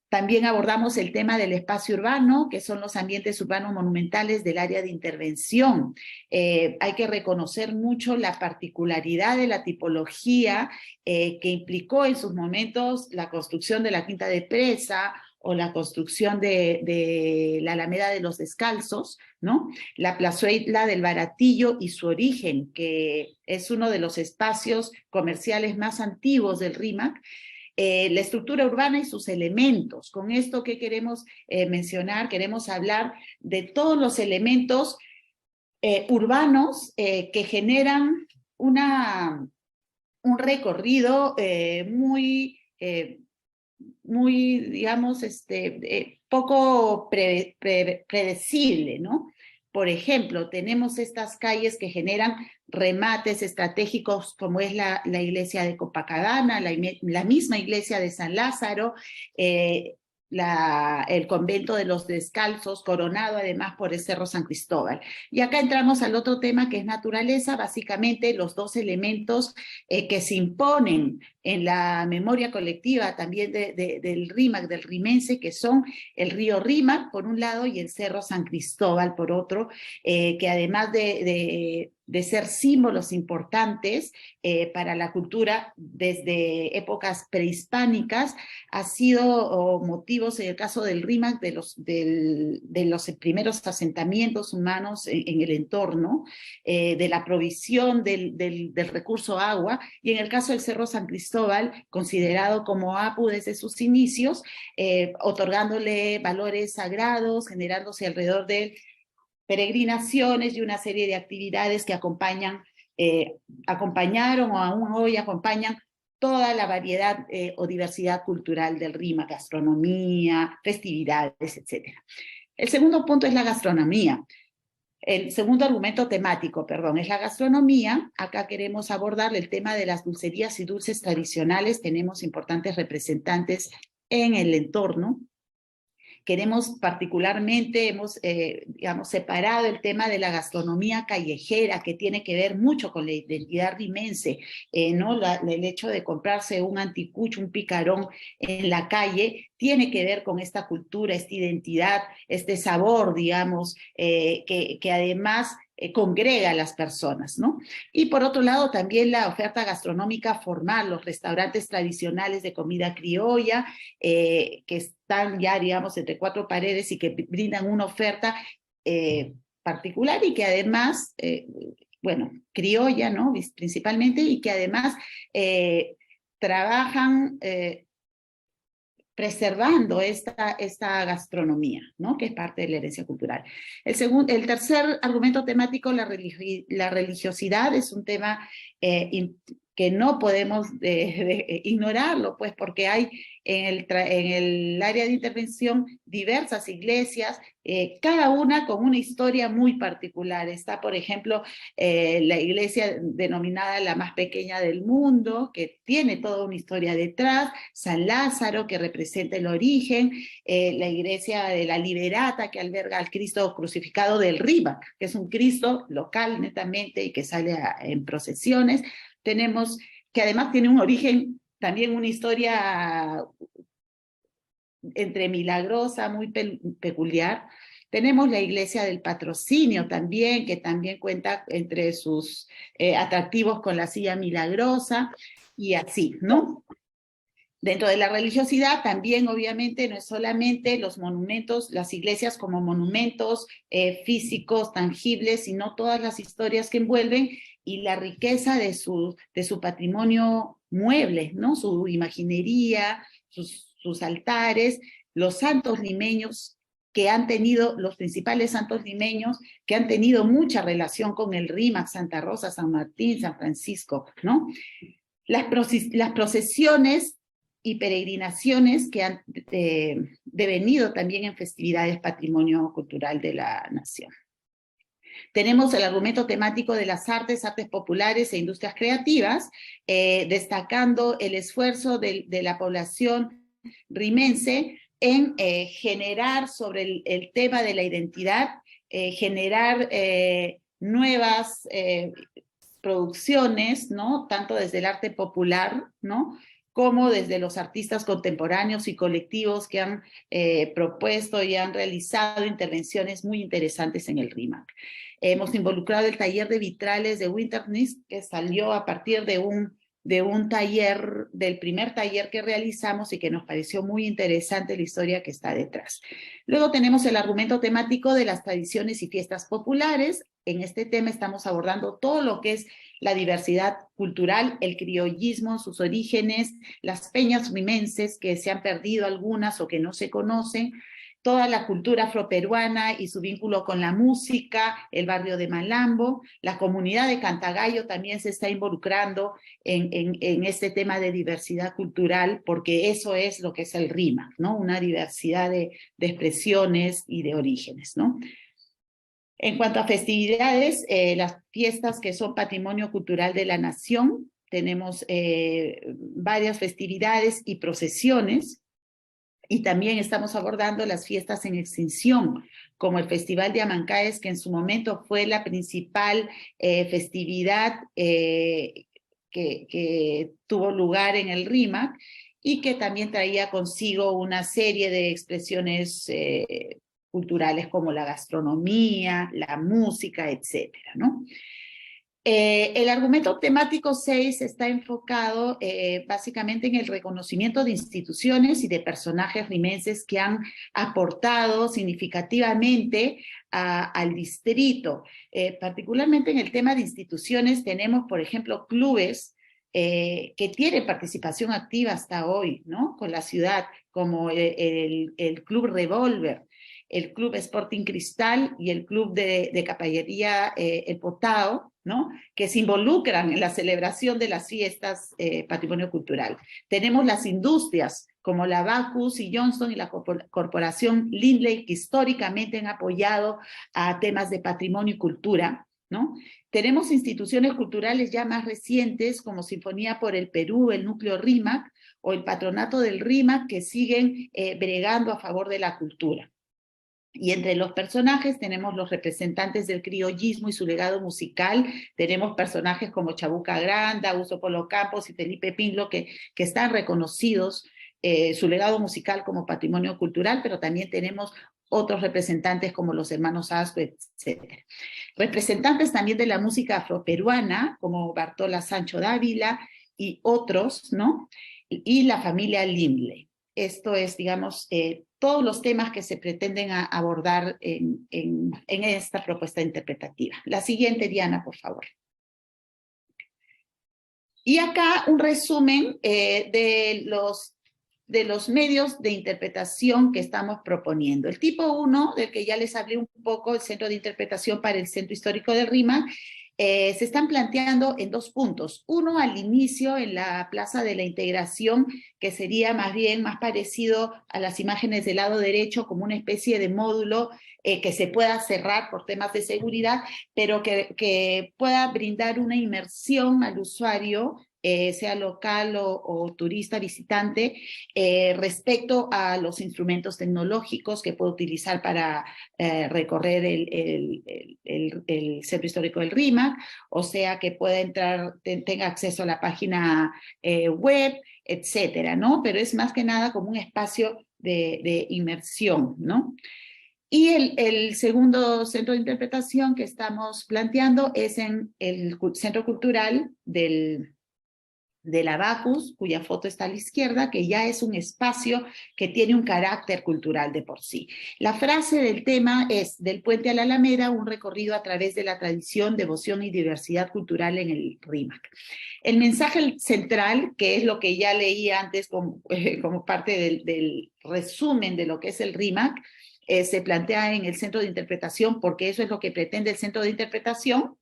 También abordamos el tema del espacio urbano, que son los ambientes urbanos monumentales del área de intervención. Hay que reconocer mucho la particularidad de la tipología que implicó en sus momentos la construcción de la Quinta de Presa o la construcción de la Alameda de los Descalzos, ¿no? La plazuela del Baratillo y su origen, que es uno de los espacios comerciales más antiguos del RIMAC. La estructura urbana y sus elementos. Con esto, ¿qué queremos mencionar? Queremos hablar de todos los elementos urbanos que generan un recorrido muy, digamos, poco predecible, ¿no? Por ejemplo, tenemos estas calles que generan remates estratégicos como es la iglesia de Copacabana, la misma iglesia de San Lázaro, el convento de los Descalzos, coronado además por el Cerro San Cristóbal. Y acá entramos al otro tema que es naturaleza, básicamente los dos elementos que se imponen en la memoria colectiva también del RIMAC, del rimense, que son el río Rímac por un lado y el Cerro San Cristóbal por otro, que además de ser símbolos importantes para la cultura desde épocas prehispánicas, ha sido motivos, en el caso del RIMAC, de los primeros asentamientos humanos en el entorno, de la provisión del recurso agua, y en el caso del Cerro San Cristóbal, considerado como Apu desde sus inicios, otorgándole valores sagrados, generándose alrededor de él peregrinaciones y una serie de actividades que acompañaron o aún hoy acompañan toda la variedad o diversidad cultural del RIMAC, gastronomía, festividades, etc. El segundo punto es la gastronomía. El segundo argumento temático, perdón, es la gastronomía. Acá queremos abordar el tema de las dulcerías y dulces tradicionales. Tenemos importantes representantes en el entorno. Queremos particularmente, hemos digamos, separado el tema de la gastronomía callejera, que tiene que ver mucho con la identidad rimense, ¿no? El hecho de comprarse un anticucho, un picarón en la calle, tiene que ver con esta cultura, esta identidad, este sabor, digamos, que además congrega a las personas, ¿no? Y por otro lado, también la oferta gastronómica formal, los restaurantes tradicionales de comida criolla, que están ya, digamos, entre cuatro paredes y que brindan una oferta particular y que además, bueno, criolla, ¿no? Principalmente, y que además trabajan preservando esta gastronomía, ¿no? Que es parte de la herencia cultural. El tercer argumento temático, la religiosidad, es un tema que no podemos ignorarlo, pues porque hay en el área de intervención diversas iglesias, cada una con una historia muy particular. Está, por ejemplo, la iglesia denominada la más pequeña del mundo, que tiene toda una historia detrás, San Lázaro, que representa el origen, la iglesia de la Liberata, que alberga al Cristo crucificado del Rímac, que es un Cristo local netamente y que sale en procesiones. Tenemos, que además tiene un origen, también una historia entre milagrosa, muy peculiar. Tenemos la iglesia del Patrocinio también, que también cuenta entre sus atractivos con la silla milagrosa, y así, ¿no? Dentro de la religiosidad también, obviamente, no es solamente los monumentos, las iglesias como monumentos físicos, tangibles, sino todas las historias que envuelven y la riqueza de su patrimonio mueble, ¿no? Su imaginería, sus altares, los santos limeños que han tenido, los principales santos limeños que han tenido mucha relación con el Rímac, Santa Rosa, San Martín, San Francisco, ¿no? Las procesiones y peregrinaciones que han devenido también en festividades patrimonio cultural de la nación. Tenemos el argumento temático de las artes populares e industrias creativas, destacando el esfuerzo de la población rimense en generar sobre el tema de la identidad, generar nuevas producciones, ¿no? Tanto desde el arte popular, ¿no? Como desde los artistas contemporáneos y colectivos que han propuesto y han realizado intervenciones muy interesantes en el Rímac. Hemos involucrado el taller de vitrales de Winternitz, que salió a partir de un taller, del primer taller que realizamos y que nos pareció muy interesante la historia que está detrás. Luego tenemos el argumento temático de las tradiciones y fiestas populares. En este tema estamos abordando todo lo que es la diversidad cultural, el criollismo, sus orígenes, las peñas rimenses, que se han perdido algunas o que no se conocen, toda la cultura afroperuana y su vínculo con la música, el barrio de Malambo, la comunidad de Cantagallo también se está involucrando en este tema de diversidad cultural, porque eso es lo que es el Rímac, ¿no? Una diversidad de expresiones y de orígenes, ¿no? En cuanto a festividades, las fiestas que son patrimonio cultural de la nación, tenemos varias festividades y procesiones, y también estamos abordando las fiestas en extinción, como el Festival de Amancaes, que en su momento fue la principal festividad que tuvo lugar en el Rímac, y que también traía consigo una serie de expresiones culturales como la gastronomía, la música, etcétera, ¿no? El argumento temático 6 está enfocado básicamente en el reconocimiento de instituciones y de personajes rimenses que han aportado significativamente al distrito. Particularmente en el tema de instituciones tenemos, por ejemplo, clubes que tienen participación activa hasta hoy, ¿no? Con la ciudad, como el Club Revolver, el Club Sporting Cristal y el Club de Caballería El Potao, ¿no? Que se involucran en la celebración de las fiestas patrimonio cultural. Tenemos las industrias como la Bacchus y Johnston y la corporación Lindley, que históricamente han apoyado a temas de patrimonio y cultura, ¿no? Tenemos instituciones culturales ya más recientes como Sinfonía por el Perú, el Núcleo Rímac, o el Patronato del RIMAC, que siguen bregando a favor de la cultura. Y entre los personajes tenemos los representantes del criollismo y su legado musical, tenemos personajes como Chabuca Granda, Augusto Polo Campos y Felipe Pinlo, que están reconocidos su legado musical como patrimonio cultural, pero también tenemos otros representantes como los hermanos Asco, etc. Representantes también de la música afroperuana, como Bartola Sancho Dávila y otros, ¿no? Y la familia Lindley. Esto es, digamos, todos los temas que se pretenden abordar en esta propuesta interpretativa. La siguiente, Diana, por favor. Y acá un resumen de los medios de interpretación que estamos proponiendo. El tipo 1, del que ya les hablé un poco, el Centro de Interpretación para el Centro Histórico del RIMAC, se están planteando en 2 puntos. Uno, al inicio, en la Plaza de la Integración, que sería más bien más parecido a las imágenes del lado derecho, como una especie de módulo que se pueda cerrar por temas de seguridad, pero que pueda brindar una inmersión al usuario, sea local o turista visitante, respecto a los instrumentos tecnológicos que puede utilizar para recorrer el Centro Histórico del RIMAC, o sea que pueda entrar, tenga acceso a la página web, etcétera, ¿no? Pero es más que nada como un espacio de inmersión, ¿no? Y el segundo centro de interpretación que estamos planteando es en el Centro Cultural del Abacus, cuya foto está a la izquierda, que ya es un espacio que tiene un carácter cultural de por sí. La frase del tema es: del Puente a la Alameda, un recorrido a través de la tradición, devoción y diversidad cultural en el RIMAC. El mensaje central, que es lo que ya leí antes como parte del resumen de lo que es el RIMAC, se plantea en el centro de interpretación, porque eso es lo que pretende el centro de interpretación,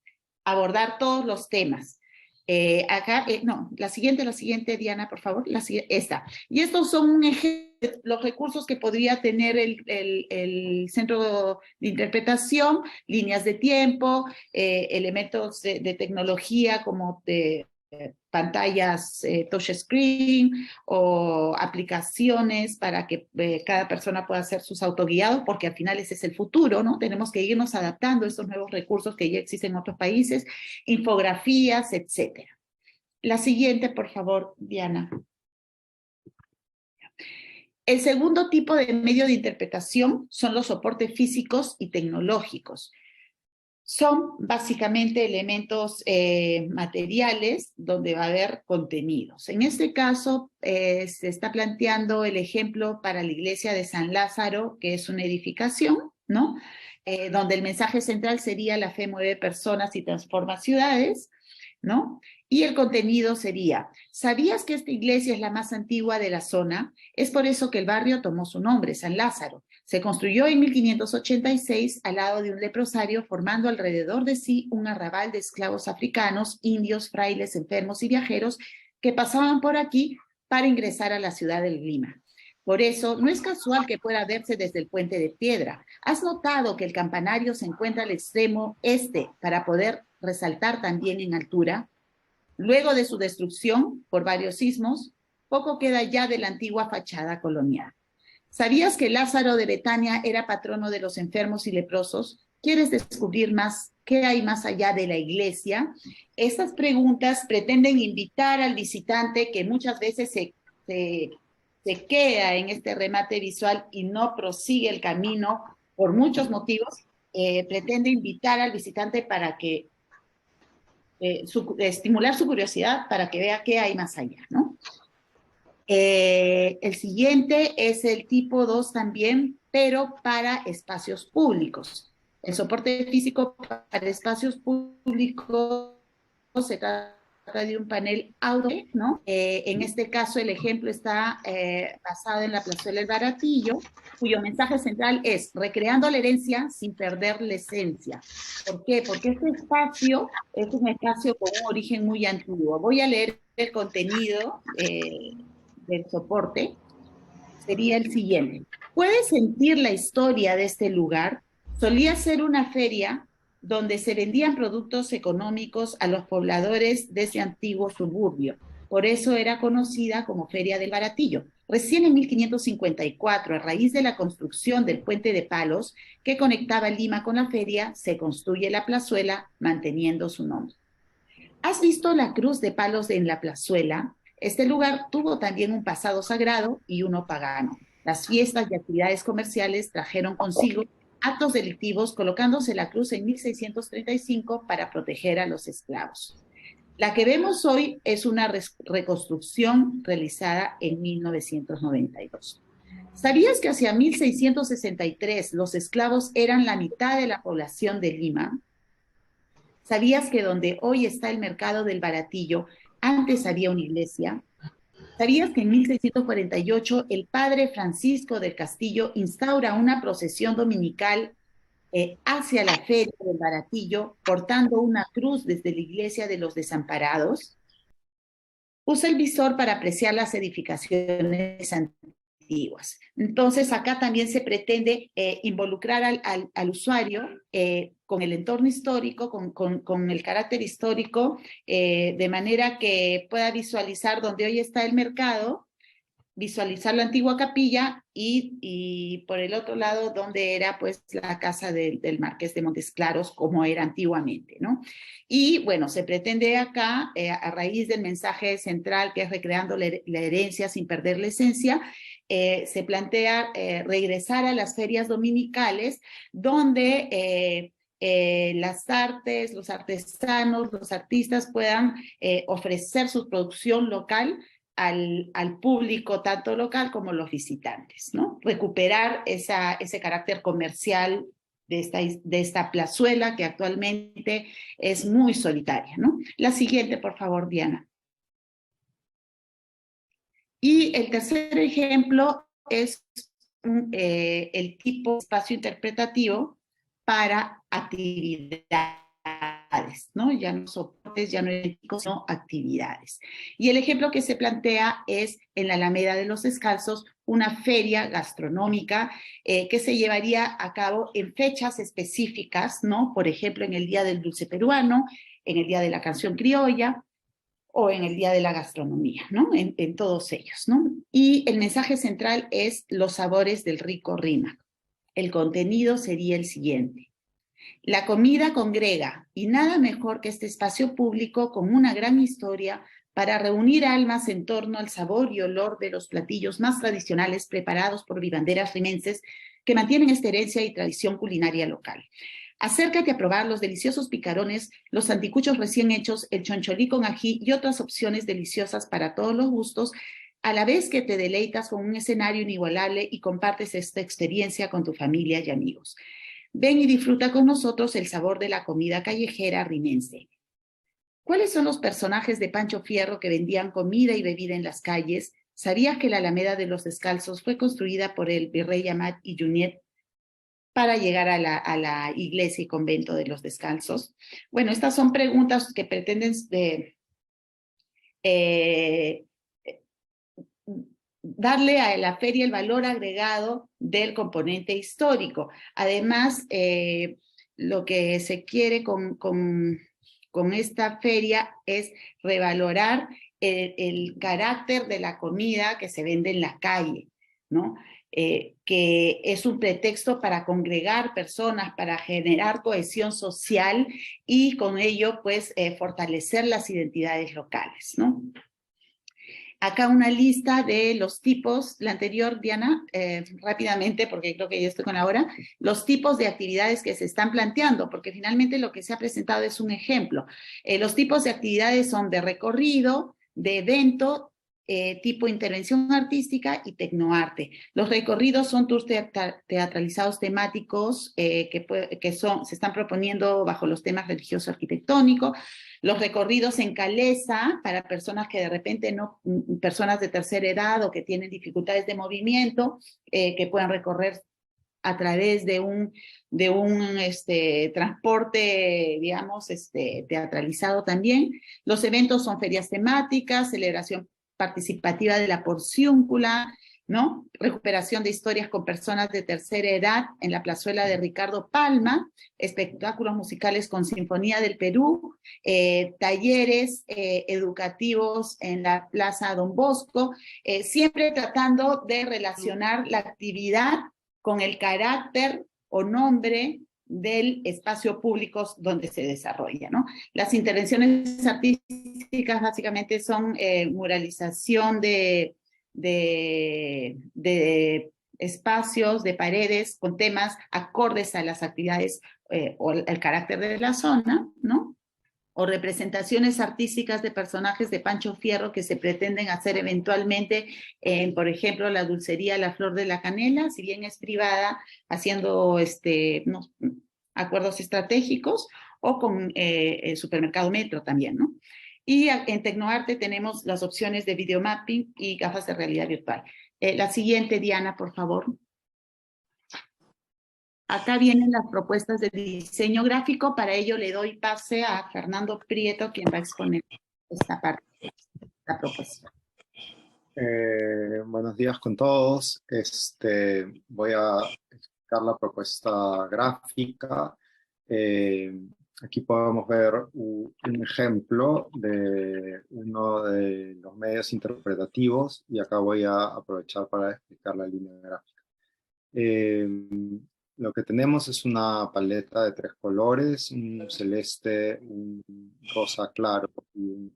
abordar todos los temas. La siguiente, Diana, por favor, esta. Y estos son un ejemplo de los recursos que podría tener el centro de interpretación: líneas de tiempo, elementos de tecnología como pantallas touchscreen o aplicaciones para que cada persona pueda hacer sus autoguiados, porque al final ese es el futuro, ¿no? Tenemos que irnos adaptando a estos nuevos recursos que ya existen en otros países, infografías, etc. La siguiente, por favor, Diana. El segundo tipo de medio de interpretación son los soportes físicos y tecnológicos. Son básicamente elementos materiales donde va a haber contenidos. En este caso, se está planteando el ejemplo para la iglesia de San Lázaro, que es una edificación, ¿no? Donde el mensaje central sería: la fe mueve personas y transforma ciudades, ¿no? Y el contenido sería: ¿sabías que esta iglesia es la más antigua de la zona? Es por eso que el barrio tomó su nombre, San Lázaro. Se construyó en 1586 al lado de un leprosario, formando alrededor de sí un arrabal de esclavos africanos, indios, frailes, enfermos y viajeros que pasaban por aquí para ingresar a la ciudad del Lima. Por eso, no es casual que pueda verse desde el puente de piedra. ¿Has notado que el campanario se encuentra al extremo este para poder resaltar también en altura? Luego de su destrucción por varios sismos, poco queda ya de la antigua fachada colonial. ¿Sabías que Lázaro de Betania era patrono de los enfermos y leprosos? ¿Quieres descubrir más qué hay más allá de la iglesia? Estas preguntas pretenden invitar al visitante, que muchas veces se queda en este remate visual y no prosigue el camino por muchos motivos. Pretende invitar al visitante para que estimular su curiosidad para que vea qué hay más allá, ¿no? El siguiente es el tipo 2 también, pero para espacios públicos. El soporte físico para espacios públicos se trata de un panel audio, ¿no? En este caso, el ejemplo está basado en la plazuela El Baratillo, cuyo mensaje central es: recreando la herencia sin perder la esencia. ¿Por qué? Porque este espacio es un espacio con un origen muy antiguo. Voy a leer el contenido del soporte. Sería el siguiente: ¿puedes sentir la historia de este lugar? Solía ser una feria donde se vendían productos económicos a los pobladores de ese antiguo suburbio. Por eso era conocida como Feria del Baratillo. Recién en 1554, a raíz de la construcción del puente de palos que conectaba Lima con la feria, se construye la plazuela manteniendo su nombre. ¿Has visto la cruz de palos en la plazuela? Este lugar tuvo también un pasado sagrado y uno pagano. Las fiestas y actividades comerciales trajeron consigo actos delictivos, colocándose la cruz en 1635 para proteger a los esclavos. La que vemos hoy es una reconstrucción realizada en 1992. ¿Sabías que hacia 1663 los esclavos eran la mitad de la población de Lima? ¿Sabías que donde hoy está el mercado del Baratillo, antes había una iglesia? ¿Sabías que en 1648 el padre Francisco del Castillo instaura una procesión dominical hacia la feria del Baratillo, portando una cruz desde la iglesia de los desamparados? Usa el visor para apreciar las edificaciones antiguas. Entonces, acá también se pretende involucrar al usuario con el entorno histórico, con el carácter histórico, de manera que pueda visualizar donde hoy está el mercado, visualizar la antigua capilla y por el otro lado donde era pues la casa del Marqués de Montes Claros, como era antiguamente, ¿no? Y bueno, se pretende acá, a raíz del mensaje central que es recreando la herencia sin perder la esencia, se plantea regresar a las ferias dominicales donde las artes, los artesanos, los artistas puedan ofrecer su producción local al público, tanto local como los visitantes, ¿no? Recuperar ese carácter comercial de esta plazuela que actualmente es muy solitaria, ¿no? La siguiente, por favor, Diana. Y el tercer ejemplo es el tipo de espacio interpretativo para actividades, ¿no? Ya no soportes, ya no eventos, sino actividades. Y el ejemplo que se plantea es en la Alameda de los Descalzos, una feria gastronómica que se llevaría a cabo en fechas específicas, ¿no? Por ejemplo, en el Día del Dulce Peruano, en el Día de la Canción Criolla, o en el Día de la Gastronomía, ¿no? En todos ellos, ¿no? Y el mensaje central es los sabores del rico Rímac. El contenido sería el siguiente. La comida congrega, y nada mejor que este espacio público con una gran historia para reunir almas en torno al sabor y olor de los platillos más tradicionales preparados por vivanderas rimenses que mantienen esta herencia y tradición culinaria local. Acércate a probar los deliciosos picarones, los anticuchos recién hechos, el choncholí con ají y otras opciones deliciosas para todos los gustos, a la vez que te deleitas con un escenario inigualable y compartes esta experiencia con tu familia y amigos. Ven y disfruta con nosotros el sabor de la comida callejera rimense. ¿Cuáles son los personajes de Pancho Fierro que vendían comida y bebida en las calles? ¿Sabías que la Alameda de los Descalzos fue construida por el virrey Amat y Junyent para llegar a la iglesia y convento de los Descalzos? Bueno, estas son preguntas que pretenden darle a la feria el valor agregado del componente histórico. Además, lo que se quiere con esta feria es revalorar el carácter de la comida que se vende en la calle, ¿no? Que es un pretexto para congregar personas, para generar cohesión social y con ello, pues, fortalecer las identidades locales, ¿no? Acá una lista de los tipos, la anterior, Diana, rápidamente, porque creo que ya estoy con la hora, los tipos de actividades que se están planteando, porque finalmente lo que se ha presentado es un ejemplo. Los tipos de actividades son de recorrido, de evento, tipo intervención artística y tecnoarte. Los recorridos son tours teatralizados temáticos se están proponiendo bajo los temas religioso arquitectónico. Los recorridos en calesa para personas que de repente personas de tercera edad o que tienen dificultades de movimiento, que puedan recorrer a través de un transporte, digamos, teatralizado también. Los eventos son ferias temáticas, celebración participativa de la porciúncula, ¿no? Recuperación de historias con personas de tercera edad en la plazuela de Ricardo Palma, espectáculos musicales con Sinfonía del Perú, talleres educativos en la Plaza Don Bosco, siempre tratando de relacionar la actividad con el carácter o nombre del espacio público donde se desarrolla, ¿no? Las intervenciones artísticas básicamente son muralización de espacios, de paredes con temas acordes a las actividades o el carácter de la zona, ¿no? O representaciones artísticas de personajes de Pancho Fierro que se pretenden hacer eventualmente en, por ejemplo, la dulcería La Flor de la Canela, si bien es privada, haciendo acuerdos estratégicos, o con el supermercado Metro también, ¿no? Y en Tecnoarte tenemos las opciones de videomapping y gafas de realidad virtual. La siguiente, Diana, por favor. Acá vienen las propuestas de diseño gráfico. Para ello le doy pase a Fernando Prieto, quien va a exponer esta parte de la propuesta. Buenos días con todos. Voy a explicar la propuesta gráfica. Aquí podemos ver un ejemplo de uno de los medios interpretativos, y acá voy a aprovechar para explicar la línea gráfica. Lo que tenemos es una paleta de 3 colores, un celeste, un rosa claro y un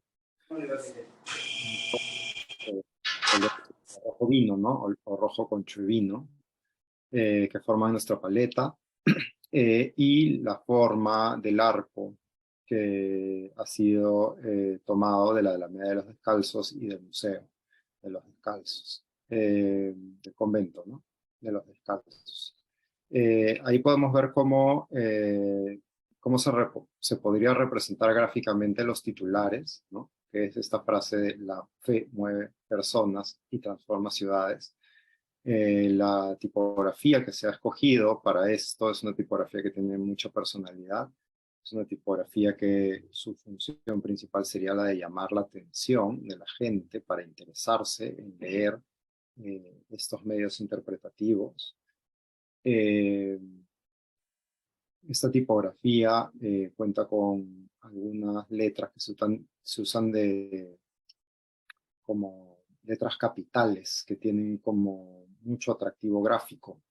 rojo vino, ¿no? O rojo concho vino, que forman nuestra paleta. Y la forma del arco que ha sido tomado de la Alameda de los Descalzos y del Museo de los Descalzos, del convento, ¿no? De los Descalzos. Ahí podemos ver cómo se podría representar gráficamente los titulares, ¿no? Que es esta frase de la fe mueve personas y transforma ciudades. La tipografía que se ha escogido para esto es una tipografía que tiene mucha personalidad. Es una tipografía que su función principal sería la de llamar la atención de la gente para interesarse en leer estos medios interpretativos. Esta tipografía cuenta con algunas letras que se usan como letras capitales que tienen como mucho atractivo gráfico,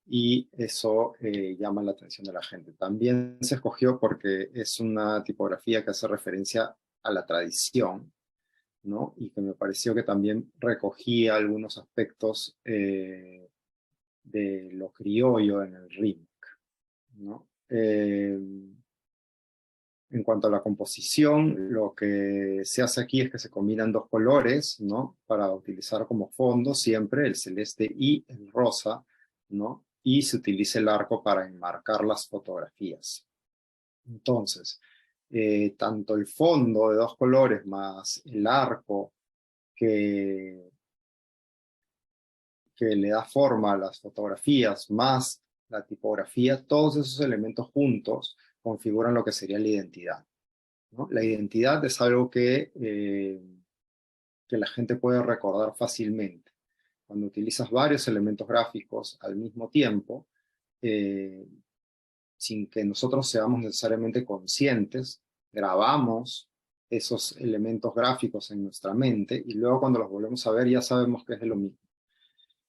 y eso llama la atención de la gente. También se escogió porque es una tipografía que hace referencia a la tradición, ¿no? Y que me pareció que también recogía algunos aspectos de lo criollo en el remake, ¿no? En cuanto a la composición, lo que se hace aquí es que se combinan 2 colores, ¿no? Para utilizar como fondo siempre el celeste y el rosa, ¿no? Y se utiliza el arco para enmarcar las fotografías. Entonces, tanto el fondo de 2 colores más el arco que le da forma a las fotografías, más la tipografía, todos esos elementos juntos configuran lo que sería la identidad, ¿no? La identidad es algo que la gente puede recordar fácilmente. Cuando utilizas varios elementos gráficos al mismo tiempo, sin que nosotros seamos necesariamente conscientes, grabamos esos elementos gráficos en nuestra mente y luego cuando los volvemos a ver ya sabemos que es de lo mismo.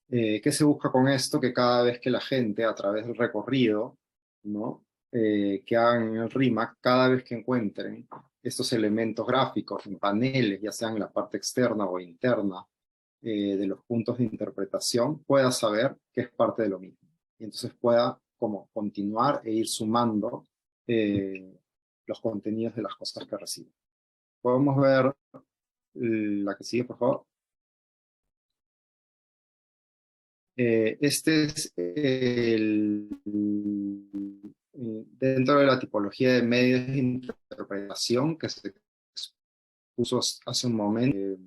¿Qué se busca con esto? Que cada vez que la gente, a través del recorrido, ¿no? Que hagan en el RIMAC, cada vez que encuentren estos elementos gráficos en paneles, ya sean en la parte externa o interna de los puntos de interpretación, pueda saber que es parte de lo mismo. Y entonces pueda como continuar e ir sumando los contenidos de las cosas que recibe. Podemos ver la que sigue, por favor. Este es dentro de la tipología de medios de interpretación que se expuso hace un momento,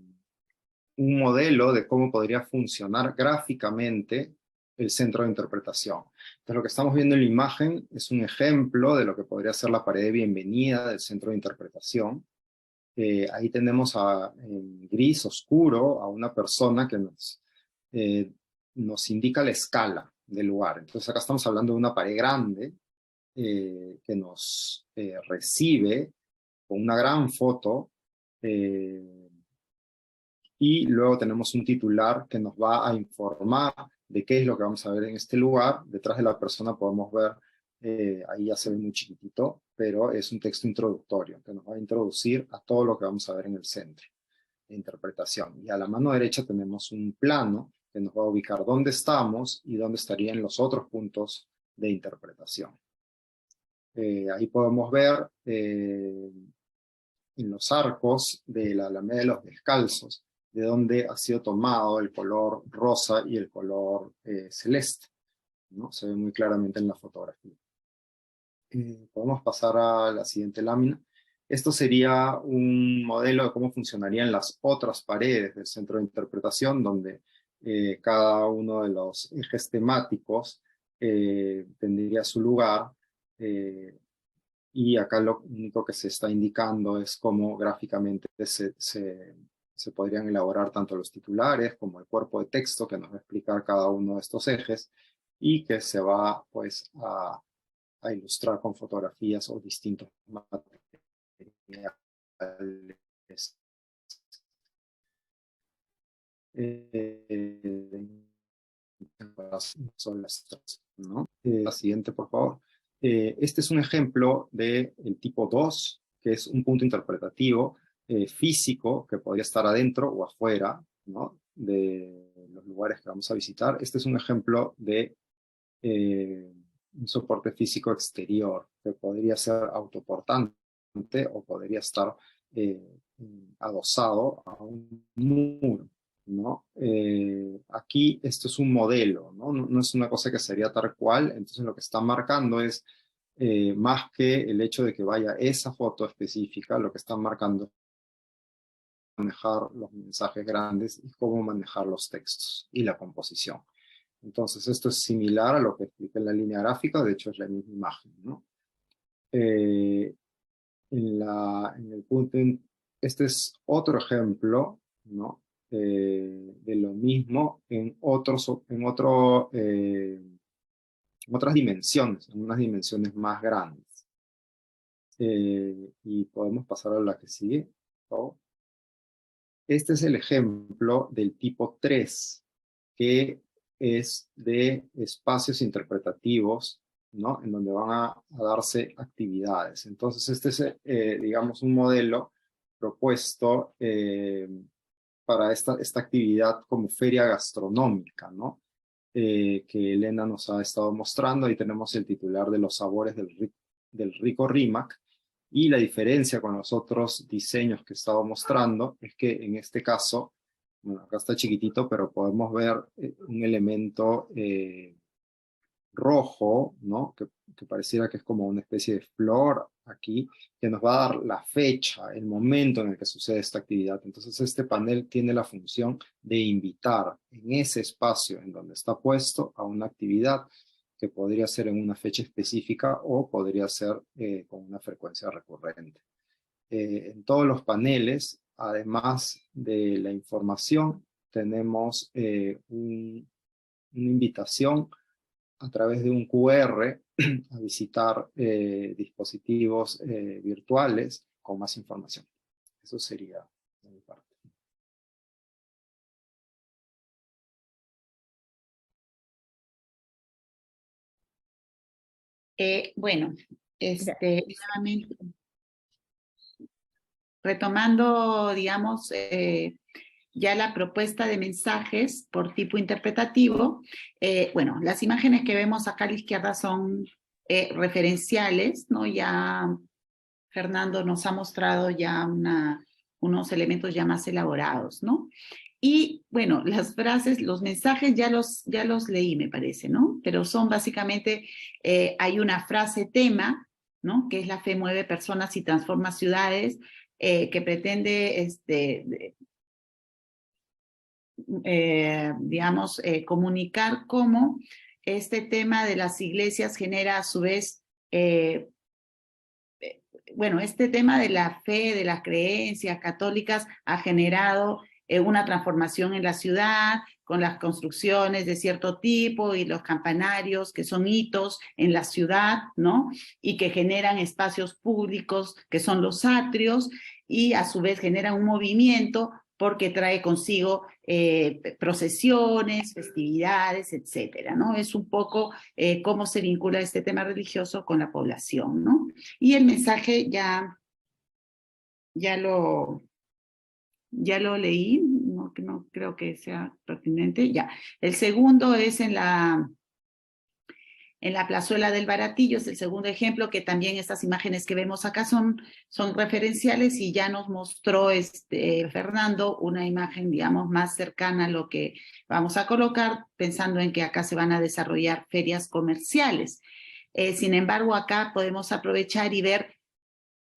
un modelo de cómo podría funcionar gráficamente el centro de interpretación. Entonces lo que estamos viendo en la imagen es un ejemplo de lo que podría ser la pared de bienvenida del centro de interpretación. Ahí tenemos en gris oscuro a una persona que nos nos indica la escala del lugar. Entonces acá estamos hablando de una pared grande que nos recibe con una gran foto, y luego tenemos un titular que nos va a informar de qué es lo que vamos a ver en este lugar. Detrás de la persona podemos ver, ahí ya se ve muy chiquitito, pero es un texto introductorio que nos va a introducir a todo lo que vamos a ver en el centro de interpretación. Y a la mano derecha tenemos un plano que nos va a ubicar dónde estamos y dónde estarían los otros puntos de interpretación. Ahí podemos ver en los arcos de la Alameda de los Descalzos, de donde ha sido tomado el color rosa y el color celeste, ¿no? Se ve muy claramente en la fotografía. Podemos pasar a la siguiente lámina. Esto sería un modelo de cómo funcionarían las otras paredes del centro de interpretación, donde cada uno de los ejes temáticos tendría su lugar, y acá lo único que se está indicando es cómo gráficamente se podrían elaborar tanto los titulares como el cuerpo de texto que nos va a explicar cada uno de estos ejes, y que se va pues a ilustrar con fotografías o distintos materiales. ¿No? La siguiente, por favor. Este es un ejemplo del tipo 2, que es un punto interpretativo físico que podría estar adentro o afuera, ¿no?, de los lugares que vamos a visitar. Este es un ejemplo de un soporte físico exterior que podría ser autoportante o podría estar adosado a un muro, ¿no? Aquí esto es un modelo, ¿no? No es una cosa que sería tal cual. Entonces lo que está marcando es más que el hecho de que vaya esa foto específica, lo que están marcando es manejar los mensajes grandes y cómo manejar los textos y la composición. Entonces esto es similar a lo que expliqué en la línea gráfica, de hecho es la misma imagen, ¿no? En el punto, este es otro ejemplo, ¿no?, de lo mismo en otras dimensiones, en unas dimensiones más grandes. Y podemos pasar a la que sigue, por favor. Este es el ejemplo del tipo 3, que es de espacios interpretativos, ¿no?, en donde van a darse actividades. Entonces este es, digamos, un modelo propuesto para esta actividad como feria gastronómica, ¿no?, que Elena nos ha estado mostrando. Ahí tenemos el titular de los sabores del rico Rímac. Y la diferencia con los otros diseños que he estado mostrando es que en este caso, bueno, acá está chiquitito, pero podemos ver un elemento rojo, ¿no?, que pareciera que es como una especie de flor aquí, que nos va a dar la fecha, el momento en el que sucede esta actividad. Entonces este panel tiene la función de invitar en ese espacio en donde está puesto a una actividad que podría ser en una fecha específica o podría ser con una frecuencia recurrente. En todos los paneles, además de la información, tenemos una invitación a través de un QR a visitar dispositivos virtuales con más información. Eso sería de mi parte. Bueno, nuevamente, retomando, digamos, ya la propuesta de mensajes por tipo interpretativo. Bueno, las imágenes que vemos acá a la izquierda son referenciales, ¿no? Ya Fernando nos ha mostrado ya unos elementos ya más elaborados, ¿no? Y bueno, las frases, los mensajes ya los leí, me parece, ¿no? Pero son básicamente, hay una frase tema, ¿no?, que es la fe mueve personas y transforma ciudades, que pretende, digamos, comunicar cómo este tema de las iglesias genera a su vez, bueno, este tema de la fe, de las creencias católicas ha generado una transformación en la ciudad, las construcciones de cierto tipo y los campanarios que son hitos en la ciudad, ¿no? Y que generan espacios públicos que son los atrios y a su vez generan un movimiento porque trae consigo procesiones, festividades, etcétera, ¿no? Es un poco cómo se vincula este tema religioso con la población, ¿no? Y el mensaje ya lo leí, no creo que sea pertinente, ya. El segundo es en la plazuela del Baratillo, es el segundo ejemplo, que también estas imágenes que vemos acá son referenciales, y ya nos mostró Fernando una imagen, digamos, más cercana a lo que vamos a colocar, pensando en que acá se van a desarrollar ferias comerciales. Sin embargo, acá podemos aprovechar y ver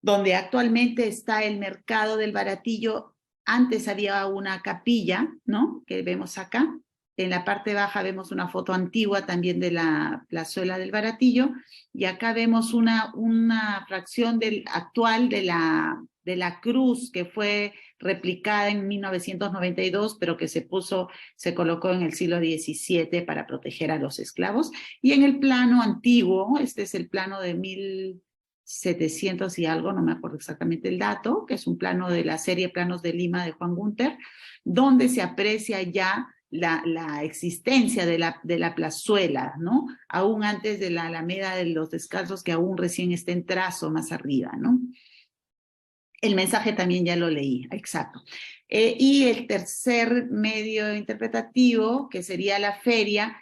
donde actualmente está el mercado del Baratillo. Antes había una capilla, ¿no?, que vemos acá. En la parte baja vemos una foto antigua también de la plazuela del Baratillo, y acá vemos una fracción actual de la cruz que fue replicada en 1992, pero que se colocó en el siglo XVII para proteger a los esclavos. Y en el plano antiguo, este es el plano de 1700 y algo, no me acuerdo exactamente el dato, que es un plano de la serie Planos de Lima de Juan Gunter, donde se aprecia ya la existencia de la plazuela, ¿no? Aún antes de la Alameda de los Descalzos, que aún recién está en trazo más arriba, ¿no? El mensaje también ya lo leí, exacto. Y el tercer medio interpretativo, que sería la feria,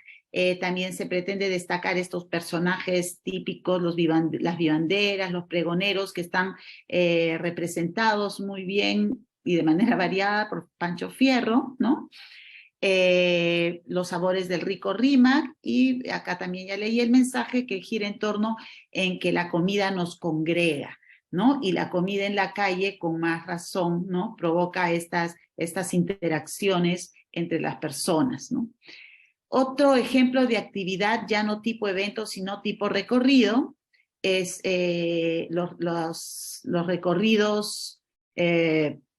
también se pretende destacar estos personajes típicos, las vivanderas, los pregoneros, que están representados muy bien y de manera variada por Pancho Fierro, ¿no? Los sabores del rico Rímac, y acá también ya leí el mensaje que gira en torno en que la comida nos congrega, ¿no? Y la comida en la calle, con más razón, ¿no?, provoca estas interacciones entre las personas, ¿no? Otro ejemplo de actividad, ya no tipo evento, sino tipo recorrido, es los recorridos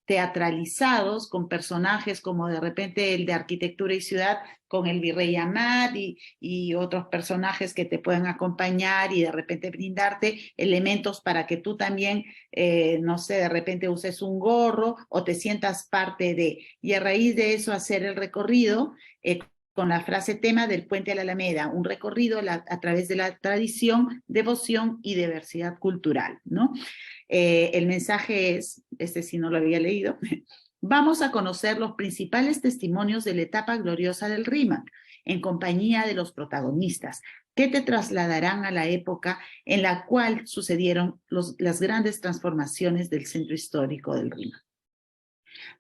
teatralizados con personajes como de repente el de Arquitectura y Ciudad con el Virrey Amat y otros personajes que te pueden acompañar y de repente brindarte elementos para que tú también, no sé, de repente uses un gorro o te sientas parte de, y a raíz de eso hacer el recorrido con la frase tema del Puente a la Alameda, un recorrido a través de la tradición, devoción y diversidad cultural, ¿no? El mensaje es, sí no lo había leído, vamos a conocer los principales testimonios de la etapa gloriosa del Rímac, en compañía de los protagonistas, que te trasladarán a la época en la cual sucedieron las grandes transformaciones del centro histórico del Rímac.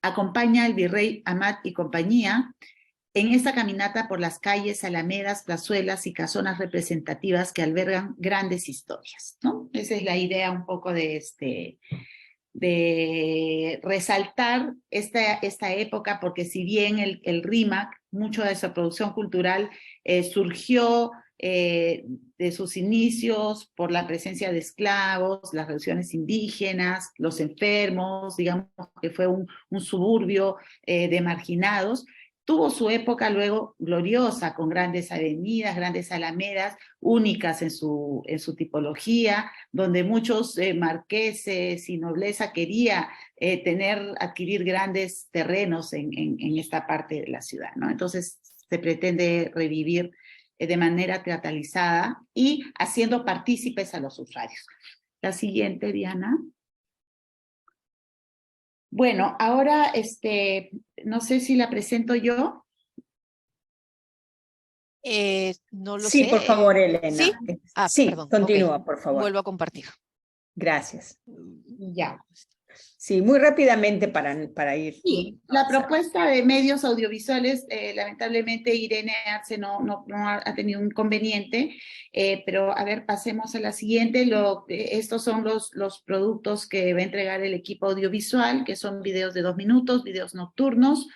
Acompaña al Virrey Amat y compañía en esta caminata por las calles, alamedas, plazuelas y casonas representativas que albergan grandes historias, ¿no? Esa es la idea un poco de resaltar esta época, porque si bien el Rímac, mucho de su producción cultural surgió de sus inicios por la presencia de esclavos, las religiones indígenas, los enfermos, digamos que fue un suburbio de marginados, tuvo su época luego gloriosa, con grandes avenidas, grandes alamedas, únicas en su tipología, donde muchos marqueses y nobleza quería adquirir grandes terrenos en esta parte de la ciudad, ¿no? Entonces se pretende revivir de manera teatralizada y haciendo partícipes a los usuarios. La siguiente, Diana. Bueno, ahora, no sé si la presento yo. No lo Sí, sé. por favor, Elena. ¿Sí? Sí, Perdón. continúa, Okay. por favor. Vuelvo a compartir. Gracias. Ya. Sí, muy rápidamente para ir. Sí, la propuesta de medios audiovisuales, lamentablemente Irene Arce no ha tenido un inconveniente, pero a ver, pasemos a la siguiente. Estos son los productos que va a entregar el equipo audiovisual, que son videos de 2 minutos, videos nocturnos,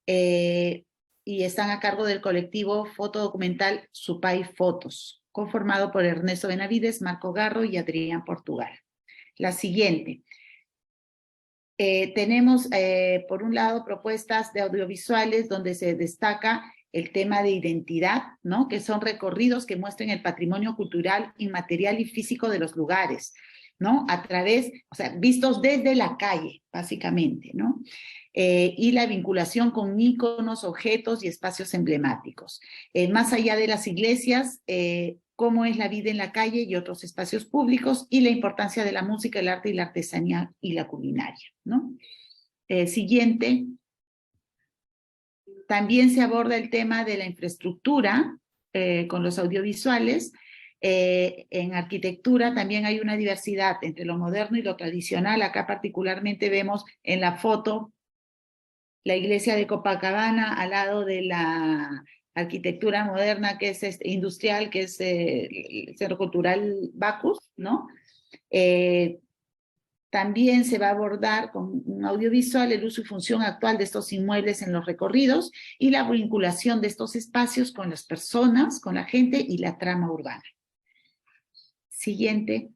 y están a cargo del colectivo fotodocumental Supay Fotos, conformado por Ernesto Benavides, Marco Garro y Adrián Portugal. La siguiente. Tenemos, por un lado, propuestas de audiovisuales donde se destaca el tema de identidad, ¿no? Que son recorridos que muestren el patrimonio cultural, inmaterial y físico de los lugares, ¿no? A través, o sea, vistos desde la calle, básicamente, ¿no? Y la vinculación con íconos, objetos y espacios emblemáticos. Más allá de las iglesias, cómo es la vida en la calle y otros espacios públicos, y la importancia de la música, el arte y la artesanía y la culinaria, ¿no? Siguiente. También se aborda el tema de la infraestructura con los audiovisuales. En arquitectura también hay una diversidad entre lo moderno y lo tradicional. Acá particularmente vemos en la foto la iglesia de Copacabana al lado de la arquitectura moderna que es industrial, que es el Centro Cultural Bacus, ¿no? También se va a abordar con un audiovisual el uso y función actual de estos inmuebles en los recorridos y la vinculación de estos espacios con las personas, con la gente y la trama urbana. Siguiente.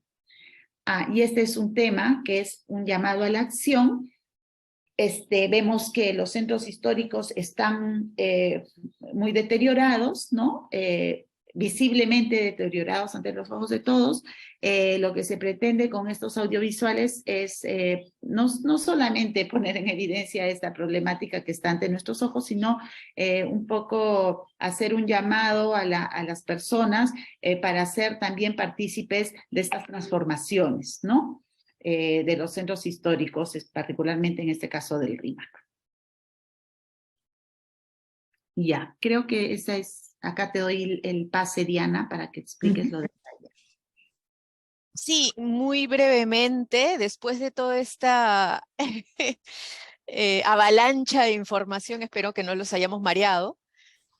Y este es un tema que es un llamado a la acción. Vemos que los centros históricos están muy deteriorados, ¿no? Visiblemente deteriorados ante los ojos de todos. Lo que se pretende con estos audiovisuales es no solamente poner en evidencia esta problemática que está ante nuestros ojos, sino un poco hacer un llamado a las personas para ser también partícipes de estas transformaciones, ¿no? De los centros históricos, particularmente en este caso del RIMAC. Ya, creo que esa es... Acá te doy el pase, Diana, para que expliques lo de taller. Sí, muy brevemente, después de toda esta avalancha de información, espero que no los hayamos mareado.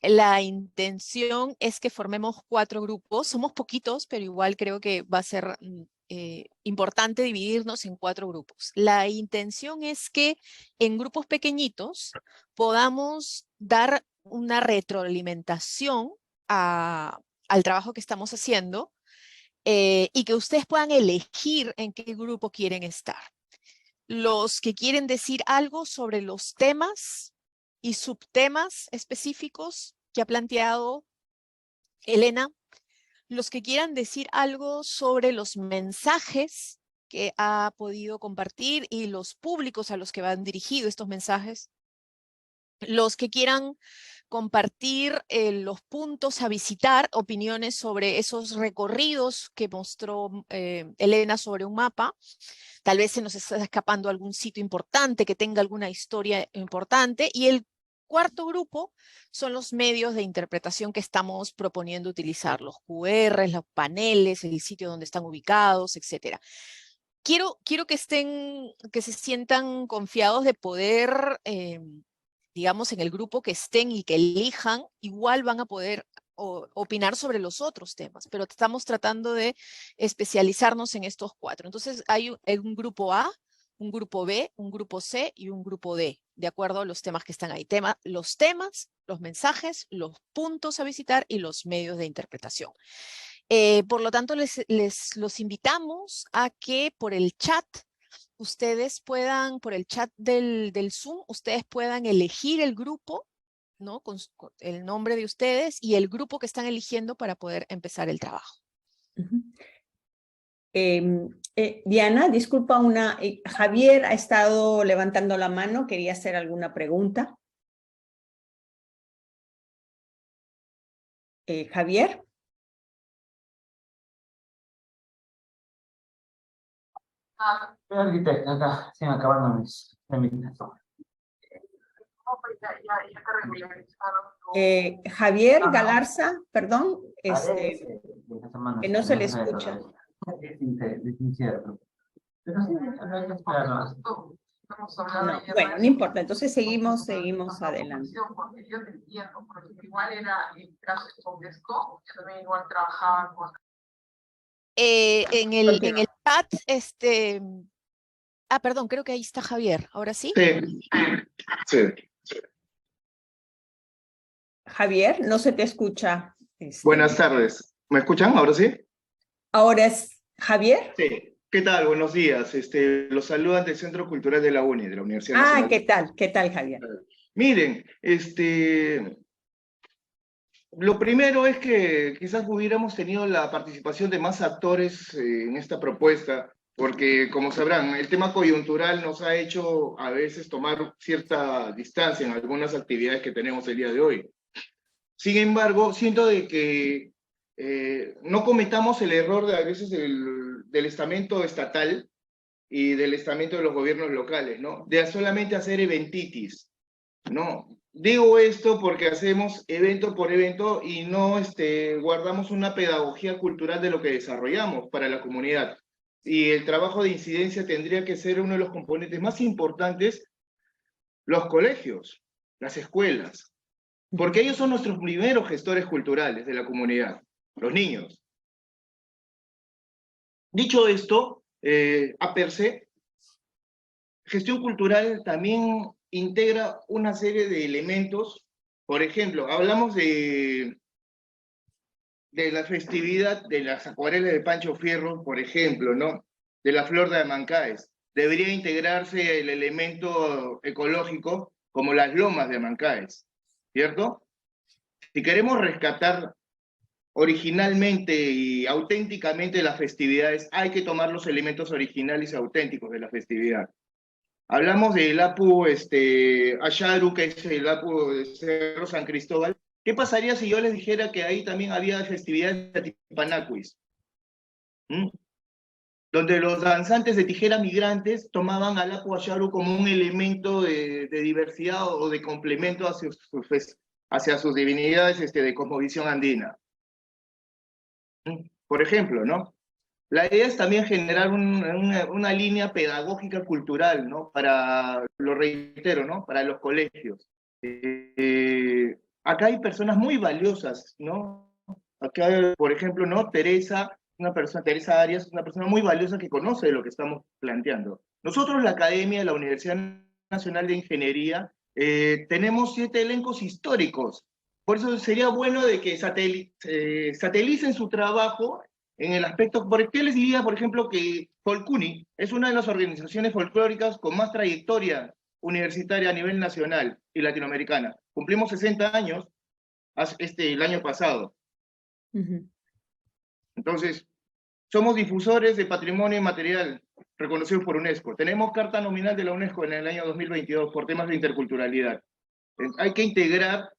La intención es que formemos 4 grupos. Somos poquitos, pero igual creo que va a ser importante dividirnos en 4 grupos. La intención es que en grupos pequeñitos podamos dar una retroalimentación al trabajo que estamos haciendo y que ustedes puedan elegir en qué grupo quieren estar. Los que quieren decir algo sobre los temas y subtemas específicos que ha planteado Elena, los que quieran decir algo sobre los mensajes que ha podido compartir y los públicos a los que van dirigidos estos mensajes, los que quieran compartir los puntos a visitar, opiniones sobre esos recorridos que mostró Elena sobre un mapa. Tal vez se nos está escapando algún sitio importante que tenga alguna historia importante. Y el 4.º grupo son los medios de interpretación que estamos proponiendo utilizar, los QRs, los paneles, el sitio donde están ubicados, etc. Quiero que se sientan confiados de poder, digamos, en el grupo que estén y que elijan, igual van a poder opinar sobre los otros temas, pero estamos tratando de especializarnos en estos 4. Entonces hay un grupo A, un grupo B, un grupo C y un grupo D, de acuerdo a los temas que están ahí. Los temas, los mensajes, los puntos a visitar y los medios de interpretación. Por lo tanto, los invitamos a que por el chat, ustedes puedan, por el chat del Zoom, ustedes puedan elegir el grupo, ¿no? Con el nombre de ustedes y el grupo que están eligiendo para poder empezar el trabajo. Diana, disculpa, Javier ha estado levantando la mano, quería hacer alguna pregunta. Javier. Acá, se me acabaron mis Javier Galarza, perdón, que no se le escucha. No, bueno, no importa, entonces seguimos adelante. Yo te entiendo, porque igual era el caso de Esco, yo también igual trabajaba con... En el chat, perdón, creo que ahí está Javier, ¿ahora sí? Sí. Javier, no se te escucha. Buenas tardes. ¿Me escuchan ahora sí? ¿Ahora es Javier? Sí. ¿Qué tal? Buenos días. Los saludan del Centro Cultural de la UNI, de la Universidad Ah, Nacional. ¿qué tal? ¿Qué tal, Javier? Miren, lo primero es que quizás hubiéramos tenido la participación de más actores en esta propuesta, porque como sabrán, el tema coyuntural nos ha hecho a veces tomar cierta distancia en algunas actividades que tenemos el día de hoy. Sin embargo, siento de que no cometamos el error de a veces del estamento estatal y del estamento de los gobiernos locales, ¿no? De solamente hacer eventitis, ¿no? Digo esto porque hacemos evento por evento y no guardamos una pedagogía cultural de lo que desarrollamos para la comunidad. Y el trabajo de incidencia tendría que ser uno de los componentes más importantes, los colegios, las escuelas, porque ellos son nuestros primeros gestores culturales de la comunidad, los niños. Dicho esto, a per se, gestión cultural también integra una serie de elementos. Por ejemplo, hablamos de la festividad de las acuarelas de Pancho Fierro, por ejemplo, ¿no? De la flor de Amancaes. Debería integrarse el elemento ecológico como las lomas de Amancaes, ¿cierto? Si queremos rescatar originalmente y auténticamente las festividades, hay que tomar los elementos originales y auténticos de la festividad. Hablamos del Apu Asharu, que es el Apu de Cerro San Cristóbal. ¿Qué pasaría si yo les dijera que ahí también había festividades de Atipanacuis? Donde los danzantes de tijera migrantes tomaban al Apu Asharu como un elemento de diversidad o de complemento hacia sus divinidades de cosmovisión andina. Por ejemplo, ¿no? La idea es también generar una línea pedagógica cultural, ¿no? Lo reitero, ¿no? Para los colegios. Acá hay personas muy valiosas, ¿no? Acá, por ejemplo, ¿no? Teresa Arias, una persona muy valiosa que conoce de lo que estamos planteando. Nosotros, la Academia de la Universidad Nacional de Ingeniería, tenemos 7 elencos históricos. Por eso sería bueno de que satelicen su trabajo en el aspecto. ¿Por qué les diría, por ejemplo, que Folcuni es una de las organizaciones folclóricas con más trayectoria universitaria a nivel nacional y latinoamericana? Cumplimos 60 años el año pasado. Entonces, somos difusores de patrimonio inmaterial reconocidos por UNESCO. Tenemos carta nominal de la UNESCO en el año 2022 por temas de interculturalidad. Hay que integrar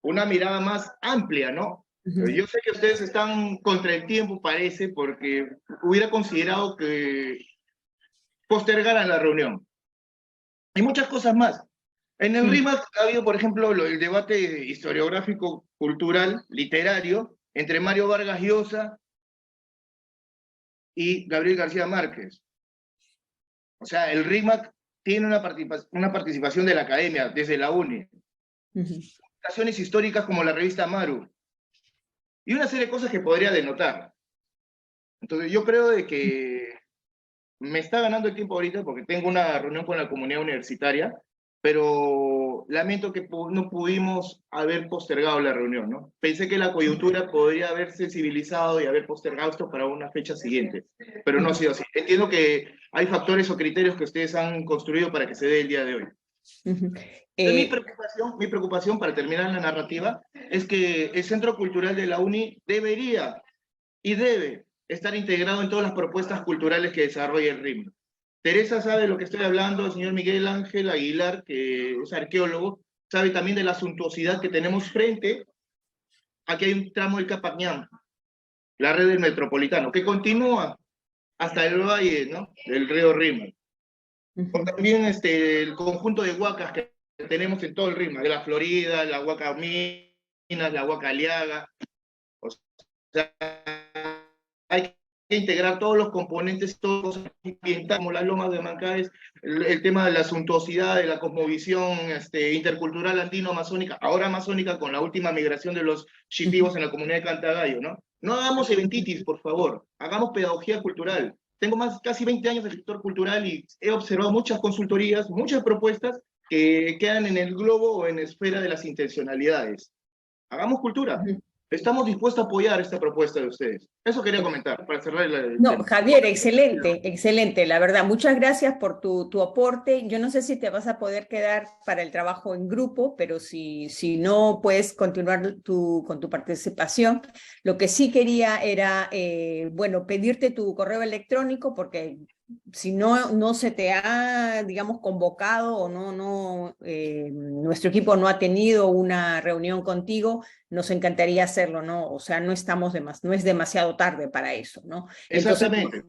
una mirada más amplia, ¿no? Yo sé que ustedes están contra el tiempo, parece, porque hubiera considerado que postergaran la reunión. Hay muchas cosas más. En el RIMAC ha habido, por ejemplo, el debate historiográfico, cultural, literario, entre Mario Vargas Llosa y Gabriel García Márquez. O sea, el RIMAC tiene una participación de la academia, desde la UNI. Publicaciones históricas como la revista Maru. Y una serie de cosas que podría denotar. Entonces yo creo de que me está ganando el tiempo ahorita porque tengo una reunión con la comunidad universitaria, pero lamento que no pudimos haber postergado la reunión, ¿no? Pensé que la coyuntura podría haber sensibilizado y haber postergado esto para una fecha siguiente, pero no ha sido así. Entiendo que hay factores o criterios que ustedes han construido para que se dé el día de hoy. Mi preocupación, para terminar la narrativa, es que el Centro Cultural de la UNI debería y debe estar integrado en todas las propuestas culturales que desarrolla el RIM. Teresa sabe de lo que estoy hablando, el señor Miguel Ángel Aguilar, que es arqueólogo, sabe también de la suntuosidad que tenemos frente a que hay un tramo del Capañán, la red del Metropolitano, que continúa hasta el valle, ¿no?, del río Rímac. O también el conjunto de huacas que tenemos en todo el Rímac, de la Florida, la Huaca Minas, la Huaca Aliaga. O sea, hay que integrar todos los componentes, todos ambientales, como las lomas de Amancaes, el tema de la suntuosidad, de la cosmovisión intercultural andino-amazónica, ahora amazónica con la última migración de los shipios en la comunidad de Cantagallo, ¿no? No hagamos eventitis, por favor, hagamos pedagogía cultural. Tengo casi 20 años de sector cultural y he observado muchas consultorías, muchas propuestas que quedan en el globo o en esfera de las intencionalidades. Hagamos cultura, Estamos dispuestos a apoyar esta propuesta de ustedes. Eso quería comentar, para cerrar el No, tema. Javier, excelente, excelente, la verdad. Muchas gracias por tu aporte. Yo no sé si te vas a poder quedar para el trabajo en grupo, pero si no, puedes continuar con tu participación. Lo que sí quería era, bueno, pedirte tu correo electrónico, porque si no se te ha, digamos, convocado o nuestro equipo no ha tenido una reunión contigo, nos encantaría hacerlo, ¿no? O sea, no es demasiado tarde para eso, ¿no? Entonces, Exactamente.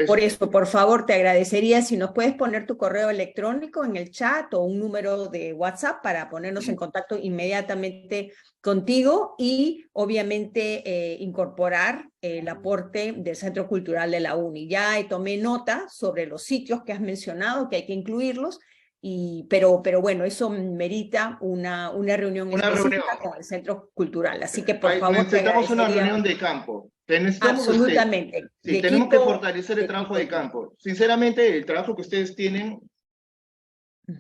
por eso, por favor, te agradecería si nos puedes poner tu correo electrónico en el chat o un número de WhatsApp para ponernos en contacto inmediatamente contigo y obviamente incorporar el aporte del Centro Cultural de la UNI. Ya tomé nota sobre los sitios que has mencionado, que hay que incluirlos, pero bueno, eso merita una reunión específica con el Centro Cultural. Así que por favor te necesitamos una agradecería. reunión de campo. Necesitamos Absolutamente. sí, tenemos que fortalecer el trabajo de campo. Sinceramente, el trabajo que ustedes tienen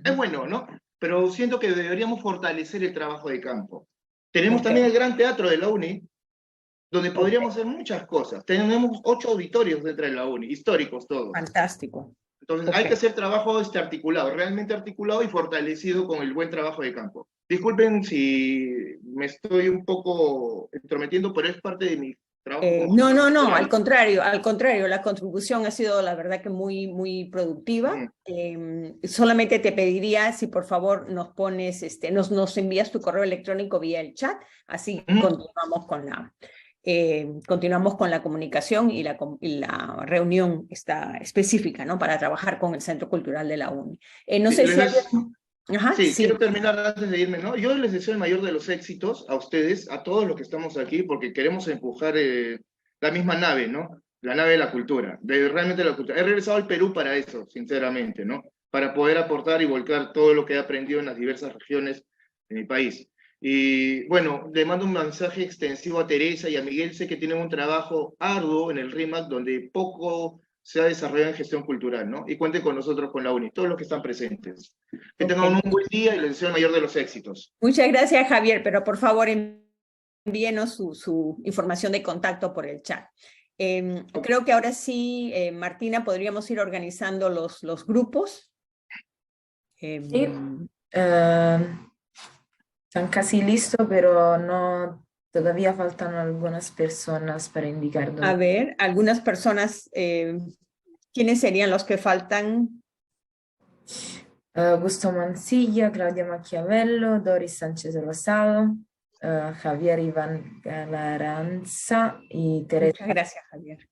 es bueno, ¿no? Pero siento que deberíamos fortalecer el trabajo de campo. Tenemos también el Gran Teatro de la UNI, donde podríamos hacer muchas cosas. Tenemos 8 auditorios dentro de la UNI, históricos todos. Fantástico. Entonces hay que hacer trabajo articulado, realmente articulado y fortalecido con el buen trabajo de campo. Disculpen si me estoy un poco entrometiendo, pero es parte de mi trabajo. No, al contrario, la contribución ha sido la verdad que muy productiva. Solamente te pediría si por favor nos pones, nos envías tu correo electrónico vía el chat, así continuamos con la comunicación y la reunión está específica, ¿no? Para trabajar con el Centro Cultural de la UNI. No sé si... quiero terminar antes de irme, ¿no? Yo les deseo el mayor de los éxitos a ustedes, a todos los que estamos aquí, porque queremos empujar la misma nave, ¿no? La nave de la cultura, realmente la cultura. He regresado al Perú para eso, sinceramente, ¿no? Para poder aportar y volcar todo lo que he aprendido en las diversas regiones de mi país. Y bueno, le mando un mensaje extensivo a Teresa y a Miguel. Sé que tienen un trabajo arduo en el RIMAC, donde poco se ha desarrollado en gestión cultural, ¿no? Y cuenten con nosotros, con la UNI, todos los que están presentes. Que tengan un buen día y les deseo el mayor de los éxitos. Muchas gracias, Javier, pero por favor envíenos su información de contacto por el chat. Creo que ahora sí, Martina, podríamos ir organizando los grupos. Sí. Están casi listos, pero no, todavía faltan algunas personas para indicar. A ver, algunas personas, ¿quiénes serían los que faltan? Augusto Mancilla, Claudia Machiavello, Doris Sánchez Rosado, Javier Iván Galaranza y Teresa. Muchas gracias, Javier.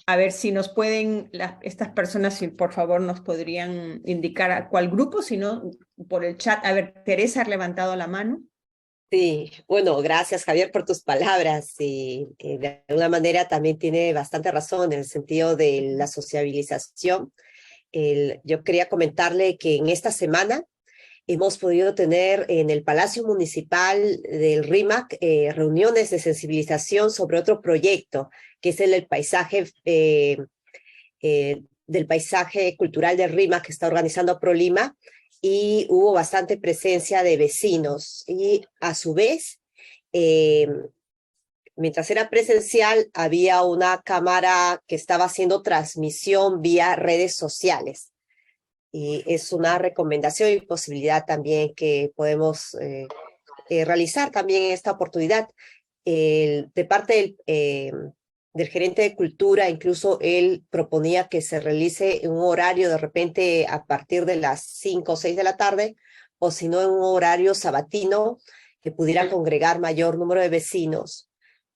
A ver si nos pueden, estas personas, si por favor nos podrían indicar a cuál grupo, si no, por el chat. A ver, Teresa ha levantado la mano. Sí, bueno, gracias Javier por tus palabras y de alguna manera también tiene bastante razón en el sentido de la sociabilización. Yo quería comentarle que en esta semana hemos podido tener en el Palacio Municipal del RIMAC reuniones de sensibilización sobre otro proyecto, que es el paisaje del paisaje cultural del RIMAC que está organizando ProLima, y hubo bastante presencia de vecinos. Y a su vez, mientras era presencial, había una cámara que estaba haciendo transmisión vía redes sociales. Y es una recomendación y posibilidad también que podemos realizar también en esta oportunidad. De parte del gerente de cultura, incluso él proponía que se realice en un horario de repente a partir de las 5 o 6 de la tarde, o si no en un horario sabatino que pudiera congregar mayor número de vecinos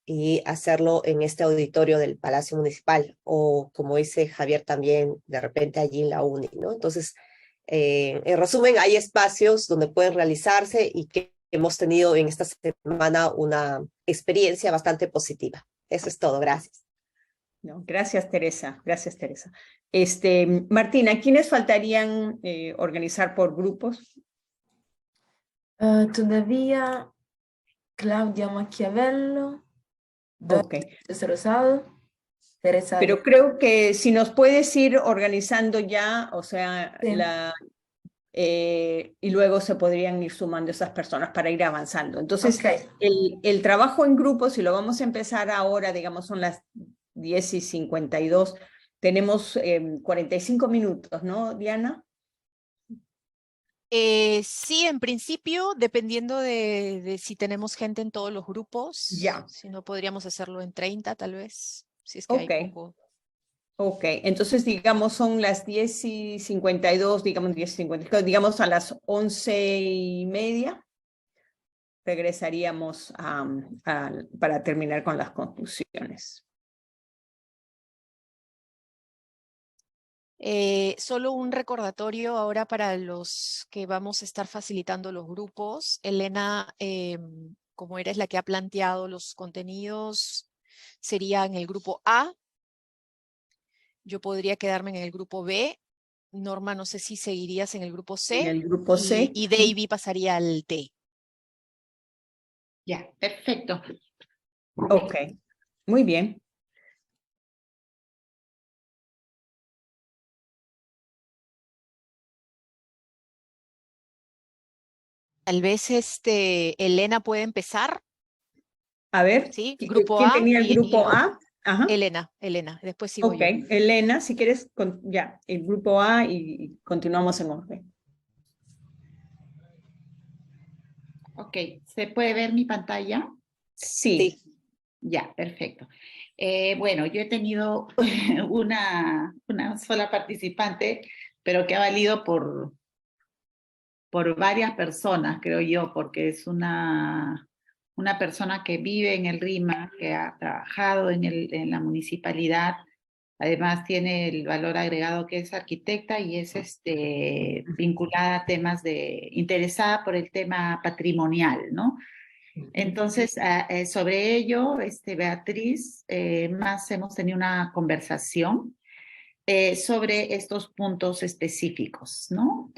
y hacerlo en este auditorio del Palacio Municipal, o como dice Javier también, de repente allí en la UNI, ¿no? Entonces, en resumen, hay espacios donde pueden realizarse y que hemos tenido en esta semana una experiencia bastante positiva. Eso es todo, gracias. No, gracias, Teresa. Gracias, Teresa. Martina, ¿quiénes faltarían organizar por grupos? Todavía Claudia Machiavello, Doris Rosado, Teresa. Pero creo que si nos puedes ir organizando ya, o sea, sí. y luego se podrían ir sumando esas personas para ir avanzando. Entonces, Ok. el trabajo en grupo, si lo vamos a empezar ahora, digamos, son las 10:52, tenemos 45 minutos, ¿no, Diana? Sí, en principio, dependiendo de si tenemos gente en todos los grupos, Ya. si no podríamos hacerlo en 30 tal vez, si es que hay Ok. poco. Ok, entonces digamos son las 10:52, digamos 10:52, digamos a las 11:30 regresaríamos para terminar con las conclusiones. Solo un recordatorio ahora para los que vamos a estar facilitando los grupos. Elena, como eres la que ha planteado los contenidos, sería en el grupo A. Yo podría quedarme en el grupo B. Norma, no sé si seguirías en el grupo En C. el grupo C. Y Davy pasaría al D. Ya, perfecto. Ok, muy bien. Tal vez Elena puede empezar, A ver, ¿sí? Grupo ¿quién A tenía el y grupo A? Ajá. Elena, después sigo Ok, yo. Elena, si quieres, ya, el grupo A y continuamos en orden. Ok, ¿se puede ver mi pantalla? Sí. Ya, perfecto. Bueno, yo he tenido una sola participante, pero que ha valido por varias personas, creo yo, porque es una persona que vive en el RIMA, que ha trabajado en la municipalidad, además tiene el valor agregado que es arquitecta y es vinculada a temas interesada por el tema patrimonial, ¿no? Entonces, sobre ello, Beatriz, más hemos tenido una conversación sobre estos puntos específicos, ¿no?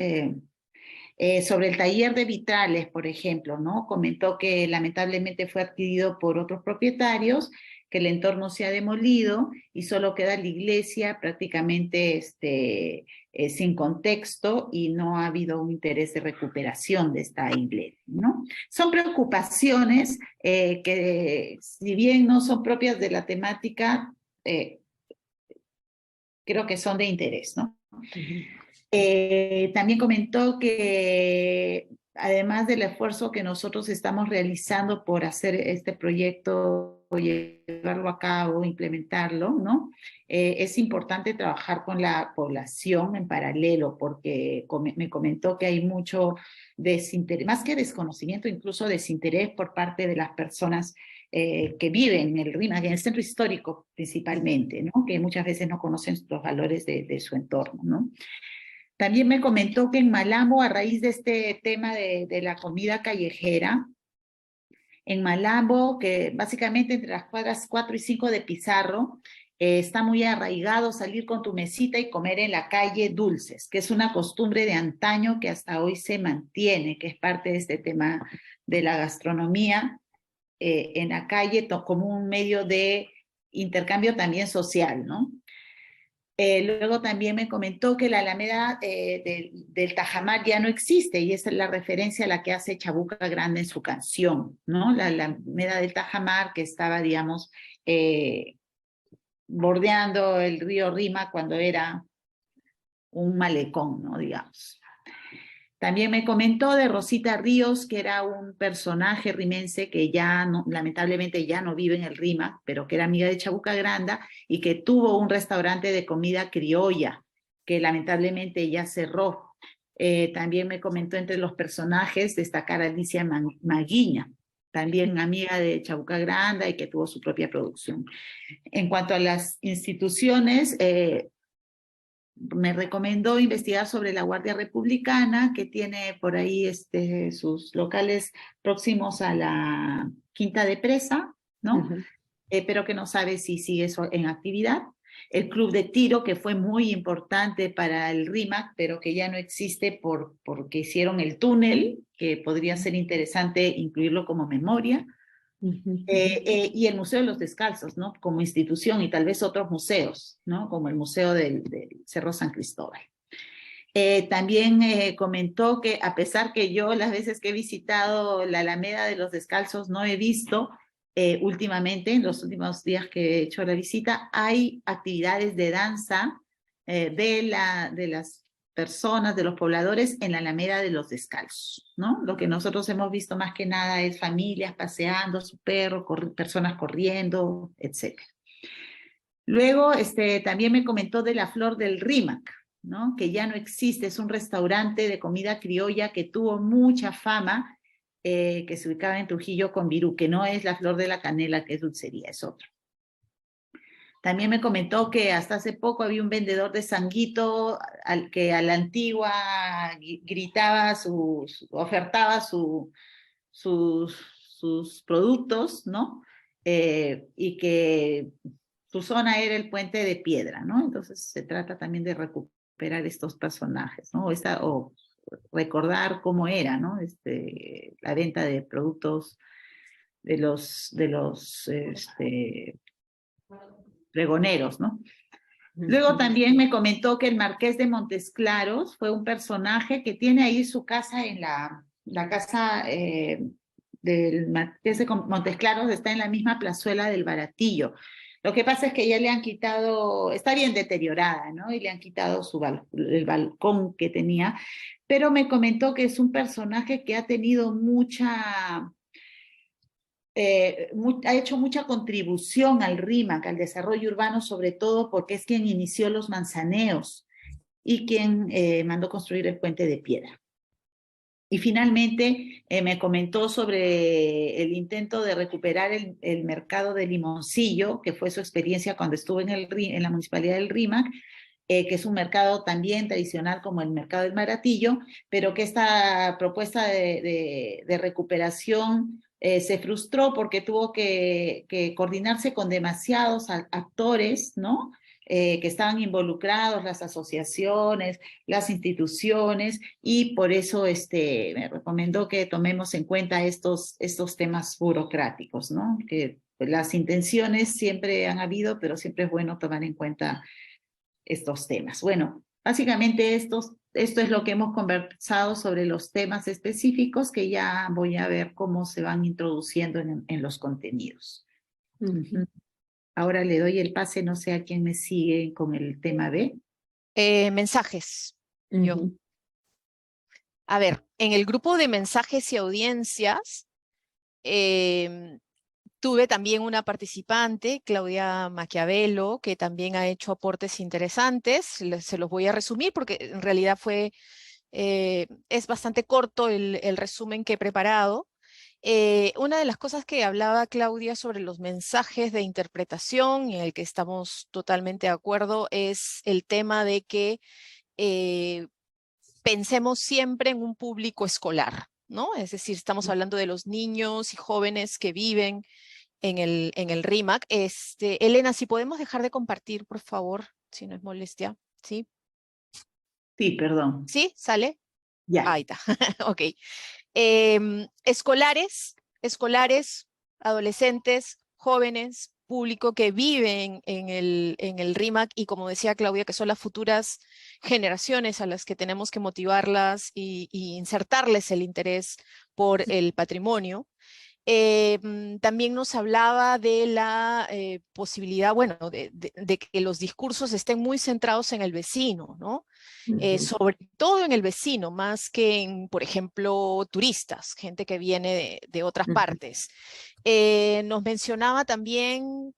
Sobre el taller de vitrales, por ejemplo, ¿no? Comentó que lamentablemente fue adquirido por otros propietarios, que el entorno se ha demolido y solo queda la iglesia prácticamente sin contexto y no ha habido un interés de recuperación de esta iglesia, ¿no? Son preocupaciones que, si bien no son propias de la temática, creo que son de interés, ¿no? También comentó que además del esfuerzo que nosotros estamos realizando por hacer este proyecto, llevarlo a cabo, implementarlo, ¿no? Es importante trabajar con la población en paralelo, porque me comentó que hay mucho desinterés, más que desconocimiento, incluso desinterés por parte de las personas que viven en el RIMA, en el centro histórico principalmente, ¿no? Que muchas veces no conocen los valores de su entorno, ¿no? También me comentó que en Malambo, a raíz de este tema de la comida callejera, en Malambo, que básicamente entre las cuadras 4 y 5 de Pizarro, está muy arraigado salir con tu mesita y comer en la calle dulces, que es una costumbre de antaño que hasta hoy se mantiene, que es parte de este tema de la gastronomía en la calle como un medio de intercambio también social, ¿no? Luego también me comentó que la Alameda del Tajamar ya no existe y esa es la referencia a la que hace Chabuca Grande en su canción, ¿no? La Alameda del Tajamar que estaba, digamos, bordeando el río Rima cuando era un malecón, ¿no? Digamos. También me comentó de Rosita Ríos, que era un personaje rimense que ya no, lamentablemente ya no vive en el Rima, pero que era amiga de Chabuca Granda y que tuvo un restaurante de comida criolla, que lamentablemente ya cerró. También me comentó entre los personajes destacar a Alicia Maguiña, también amiga de Chabuca Granda y que tuvo su propia producción. En cuanto a las instituciones, me recomendó investigar sobre la Guardia Republicana, que tiene por ahí sus locales próximos a la Quinta de Presa, ¿no? Pero que no sabe si sigue eso en actividad. El Club de Tiro, que fue muy importante para el RIMAC, pero que ya no existe porque hicieron el túnel, que podría ser interesante incluirlo como memoria. Y el Museo de los Descalzos, ¿no? Como institución y tal vez otros museos, ¿no? Como el Museo del Cerro San Cristóbal. También comentó que a pesar que yo las veces que he visitado la Alameda de los Descalzos no he visto, últimamente, en los últimos días que he hecho la visita, hay actividades de danza de las personas, de los pobladores en la Alameda de los Descalzos, ¿no? Lo que nosotros hemos visto más que nada es familias paseando, su perro, personas corriendo, etc. Luego, también me comentó de la Flor del Rímac, ¿no? Que ya no existe, es un restaurante de comida criolla que tuvo mucha fama, que se ubicaba en Trujillo con Virú, que no es la Flor de la Canela, que es dulcería, es otro. También me comentó que hasta hace poco había un vendedor de sanguito que a la antigua gritaba, ofertaba sus productos, ¿no? Y que su zona era el Puente de Piedra, ¿no? Entonces se trata también de recuperar estos personajes, ¿no? O recordar cómo era, ¿no? La venta de productos de los pregoneros, ¿no? Luego también me comentó que el Marqués de Montesclaros fue un personaje que tiene ahí su casa en la casa del Marqués de Montesclaros, está en la misma plazuela del Baratillo. Lo que pasa es que ya le han quitado, está bien deteriorada, ¿no? Y le han quitado el balcón que tenía, pero me comentó que es un personaje que ha tenido ha hecho mucha contribución al RIMAC, al desarrollo urbano, sobre todo porque es quien inició los manzaneos y quien mandó construir el Puente de Piedra. Y finalmente me comentó sobre el intento de recuperar el mercado de Limoncillo, que fue su experiencia cuando estuvo en la municipalidad del RIMAC, que es un mercado también tradicional como el mercado del Baratillo, pero que esta propuesta de recuperación se frustró porque tuvo que coordinarse con demasiados actores, ¿no? Que estaban involucrados, las asociaciones, las instituciones, y por eso me recomendó que tomemos en cuenta estos temas burocráticos, ¿no? Que las intenciones siempre han habido, pero siempre es bueno tomar en cuenta estos temas. Bueno, básicamente esto es lo que hemos conversado sobre los temas específicos, que ya voy a ver cómo se van introduciendo en los contenidos. Ahora le doy el pase, no sé a quién me sigue con el tema B. Mensajes. Yo. A ver, en el grupo de mensajes y audiencias, tuve también una participante, Claudia Maquiavelo, que también ha hecho aportes interesantes. Se los voy a resumir porque en realidad es bastante corto el resumen que he preparado. Una de las cosas que hablaba Claudia sobre los mensajes de interpretación, y en el que estamos totalmente de acuerdo, es el tema de que pensemos siempre en un público escolar, ¿no? Es decir, estamos hablando de los niños y jóvenes que viven en el RIMAC. Elena, si podemos dejar de compartir, por favor, si no es molestia, ¿sí? Sí, perdón. ¿Sí? ¿Sale? Ya. Ahí está, ok. Escolares, adolescentes, jóvenes, público que viven en el RIMAC, y como decía Claudia, que son las futuras generaciones a las que tenemos que motivarlas y insertarles el interés por el patrimonio. También nos hablaba de la posibilidad, bueno, de que los discursos estén muy centrados en el vecino, ¿no? Sobre todo en el vecino, más que en, por ejemplo, turistas, gente que viene de otras partes. Nos mencionaba también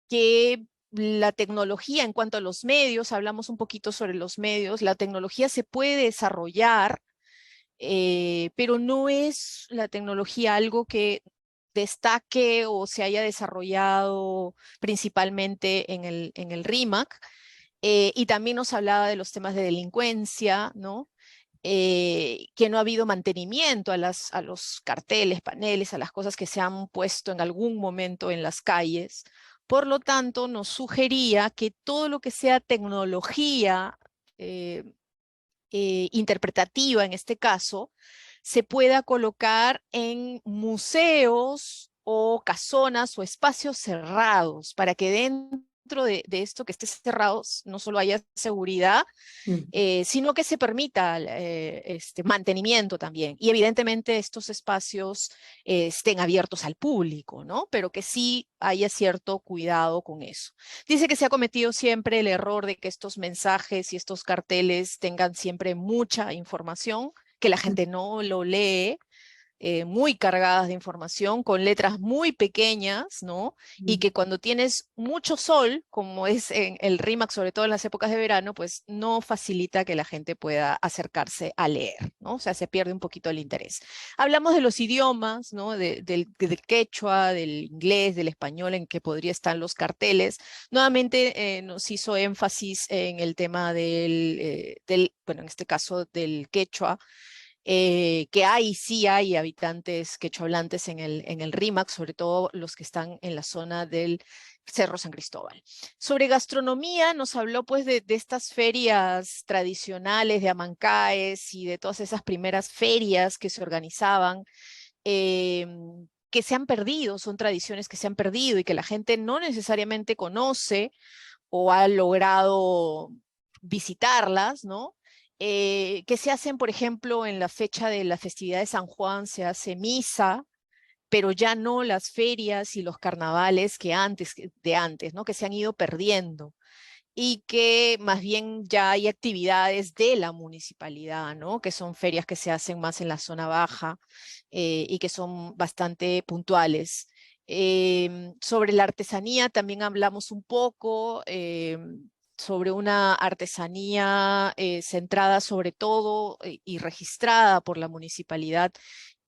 que la tecnología, en cuanto a los medios, hablamos un poquito sobre los medios, la tecnología se puede desarrollar, pero no es la tecnología algo que destaque o se haya desarrollado principalmente en el RIMAC. Y también nos hablaba de los temas de delincuencia, ¿no? Que no ha habido mantenimiento a los carteles, paneles, a las cosas que se han puesto en algún momento en las calles. Por lo tanto, nos sugería que todo lo que sea tecnología interpretativa, en este caso, se pueda colocar en museos o casonas o espacios cerrados, para que dentro de esto que esté cerrado no solo haya seguridad, sino que se permita mantenimiento también. Y evidentemente estos espacios estén abiertos al público, ¿no? Pero que sí haya cierto cuidado con eso. Dice que se ha cometido siempre el error de que estos mensajes y estos carteles tengan siempre mucha información, que la gente no lo lee, muy cargadas de información, con letras muy pequeñas, ¿no? Y que cuando tienes mucho sol, como es en el RIMAC, sobre todo en las épocas de verano, pues no facilita que la gente pueda acercarse a leer, ¿no? O sea, se pierde un poquito el interés. Hablamos de los idiomas, ¿no? Del quechua, del inglés, del español, en que podría estar los carteles. Nuevamente nos hizo énfasis en el tema bueno, en este caso del quechua, que sí hay habitantes quechohablantes en el RIMAC, sobre todo los que están en la zona del Cerro San Cristóbal. Sobre gastronomía nos habló pues de estas ferias tradicionales de Amancaes y de todas esas primeras ferias que se organizaban, que se han perdido, son tradiciones que se han perdido y que la gente no necesariamente conoce o ha logrado visitarlas, ¿no? Que se hacen, por ejemplo, en la fecha de la festividad de San Juan, se hace misa, pero ya no las ferias y los carnavales de antes, ¿no? Que se han ido perdiendo y que más bien ya hay actividades de la municipalidad, ¿no? Que son ferias que se hacen más en la zona baja y que son bastante puntuales. Sobre la artesanía también hablamos un poco, sobre una artesanía centrada sobre todo y registrada por la municipalidad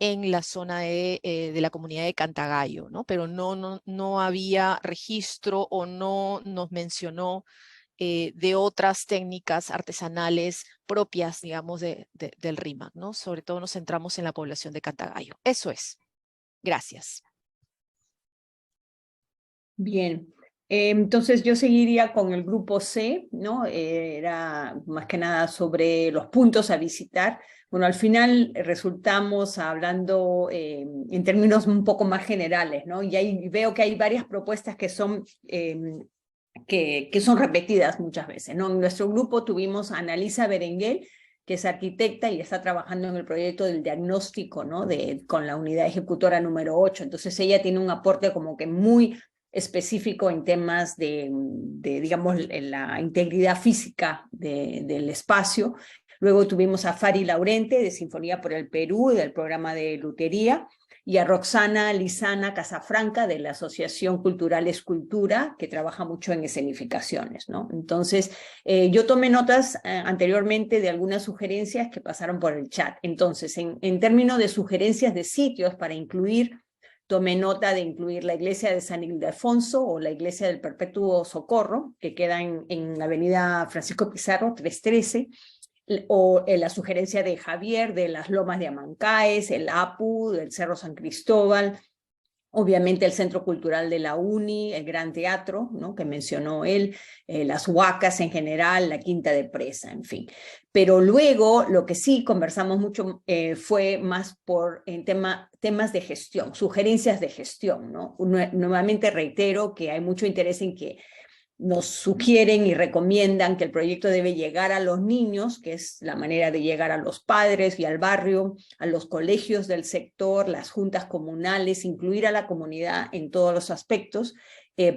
en la zona de la comunidad de Cantagallo, ¿no? Pero no había registro o no nos mencionó de otras técnicas artesanales propias, digamos, del RIMAC, ¿no? Sobre todo nos centramos en la población de Cantagallo. Eso es. Gracias. Bien. Entonces yo seguiría con el grupo C, ¿no? Era más que nada sobre los puntos a visitar. Bueno, al final resultamos hablando en términos un poco más generales, ¿no? Y ahí veo que hay varias propuestas que son repetidas muchas veces, ¿no? En nuestro grupo tuvimos a Annalisa Berenguel, que es arquitecta y está trabajando en el proyecto del diagnóstico, ¿no? Con la unidad ejecutora número 8. Entonces ella tiene un aporte como que muy específico en temas digamos, la integridad física del espacio. Luego tuvimos a Fari Laurente, de Sinfonía por el Perú, del programa de lutería, y a Roxana Lizana Casafranca, de la Asociación Cultural Escultura, que trabaja mucho en escenificaciones, ¿no? Entonces, yo tomé notas anteriormente de algunas sugerencias que pasaron por el chat. Entonces, en términos de sugerencias de sitios para incluir, tomé nota de incluir la iglesia de San Ildefonso o la iglesia del Perpetuo Socorro, que queda en la avenida Francisco Pizarro 313, o la sugerencia de Javier de las Lomas de Amancaes, el APU del Cerro San Cristóbal, obviamente el Centro Cultural de la UNI, el Gran Teatro, ¿no? Que mencionó él, las Huacas en general, la Quinta de Presa, en fin. Pero luego lo que sí conversamos mucho fue más en temas de gestión, sugerencias de gestión, ¿no? Nuevamente reitero que hay mucho interés en que nos sugieren y recomiendan que el proyecto debe llegar a los niños, que es la manera de llegar a los padres y al barrio, a los colegios del sector, las juntas comunales, incluir a la comunidad en todos los aspectos,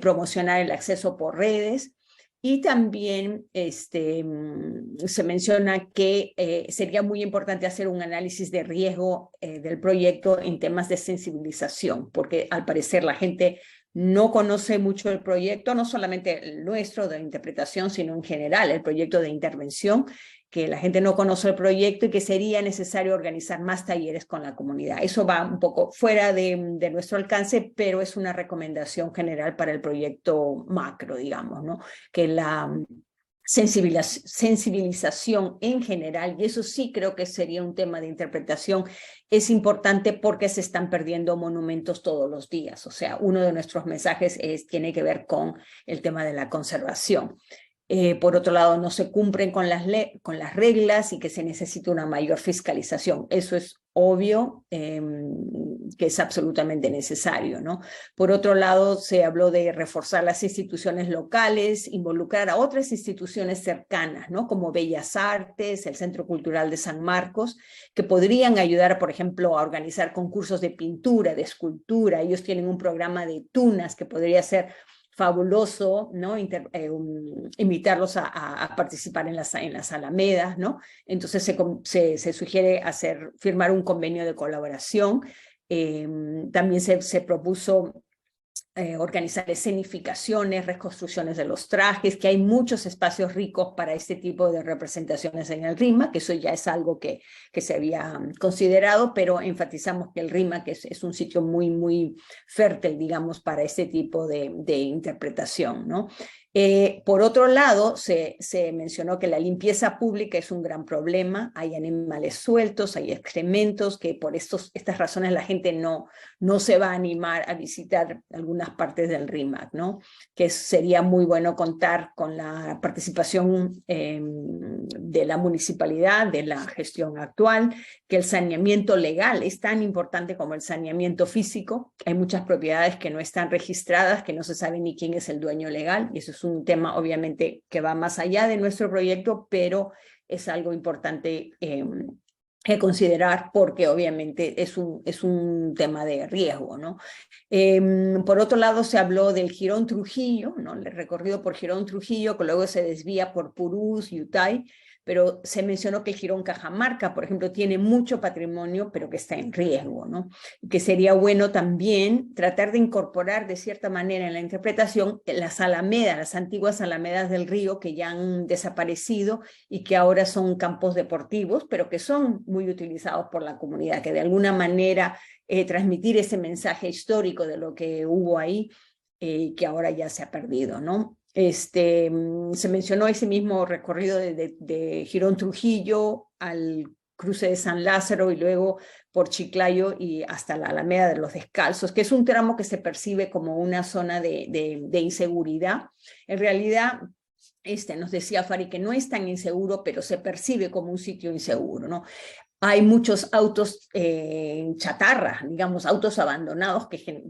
promocionar el acceso por redes. Y también se menciona que sería muy importante hacer un análisis de riesgo del proyecto en temas de sensibilización, porque al parecer la gente no conoce mucho el proyecto, no solamente el nuestro de interpretación, sino en general el proyecto de intervención, que la gente no conoce el proyecto y que sería necesario organizar más talleres con la comunidad. Eso va un poco fuera de nuestro alcance, pero es una recomendación general para el proyecto macro, digamos, ¿no? Que la sensibilización en general, y eso sí creo que sería un tema de interpretación, es importante porque se están perdiendo monumentos todos los días. O sea, uno de nuestros mensajes tiene que ver con el tema de la conservación. Por otro lado, no se cumplen con las reglas y que se necesita una mayor fiscalización. Eso es obvio, que es absolutamente necesario, ¿no? Por otro lado, se habló de reforzar las instituciones locales, involucrar a otras instituciones cercanas, ¿no? Como Bellas Artes, el Centro Cultural de San Marcos, que podrían ayudar, por ejemplo, a organizar concursos de pintura, de escultura. Ellos tienen un programa de tunas que podría ser fabuloso, ¿no? Invitarlos a participar en las alamedas, ¿no? Entonces se sugiere firmar un convenio de colaboración. También se propuso organizar escenificaciones, reconstrucciones de los trajes, que hay muchos espacios ricos para este tipo de representaciones en el RIMAC, que eso ya es algo que se había considerado, pero enfatizamos que el RIMAC es un sitio muy, muy fértil, digamos, para este tipo de interpretación, ¿no? Por otro lado, se mencionó que la limpieza pública es un gran problema, hay animales sueltos, hay excrementos, que por estas razones la gente no se va a animar a visitar algunas partes del RIMAC, ¿no? Que sería muy bueno contar con la participación de la municipalidad, de la gestión actual, que el saneamiento legal es tan importante como el saneamiento físico. Hay muchas propiedades que no están registradas, que no se sabe ni quién es el dueño legal, y eso es un tema obviamente que va más allá de nuestro proyecto, pero es algo importante que considerar porque obviamente es un tema de riesgo, ¿no? Por otro lado, se habló del Jirón Trujillo, ¿no? El recorrido por Jirón Trujillo, que luego se desvía por Purús, Yutay, pero se mencionó que el Jirón Cajamarca, por ejemplo, tiene mucho patrimonio, pero que está en riesgo, ¿no? Que sería bueno también tratar de incorporar de cierta manera en la interpretación las alamedas, las antiguas alamedas del río que ya han desaparecido y que ahora son campos deportivos, pero que son muy utilizados por la comunidad, que de alguna manera transmitir ese mensaje histórico de lo que hubo ahí, que ahora ya se ha perdido, ¿no? Se mencionó ese mismo recorrido de Jirón Trujillo al cruce de San Lázaro y luego por Chiclayo y hasta la Alameda de los Descalzos, que es un tramo que se percibe como una zona de inseguridad. En realidad, nos decía Fari que no es tan inseguro, pero se percibe como un sitio inseguro, ¿no? Hay muchos autos chatarra, digamos, autos abandonados que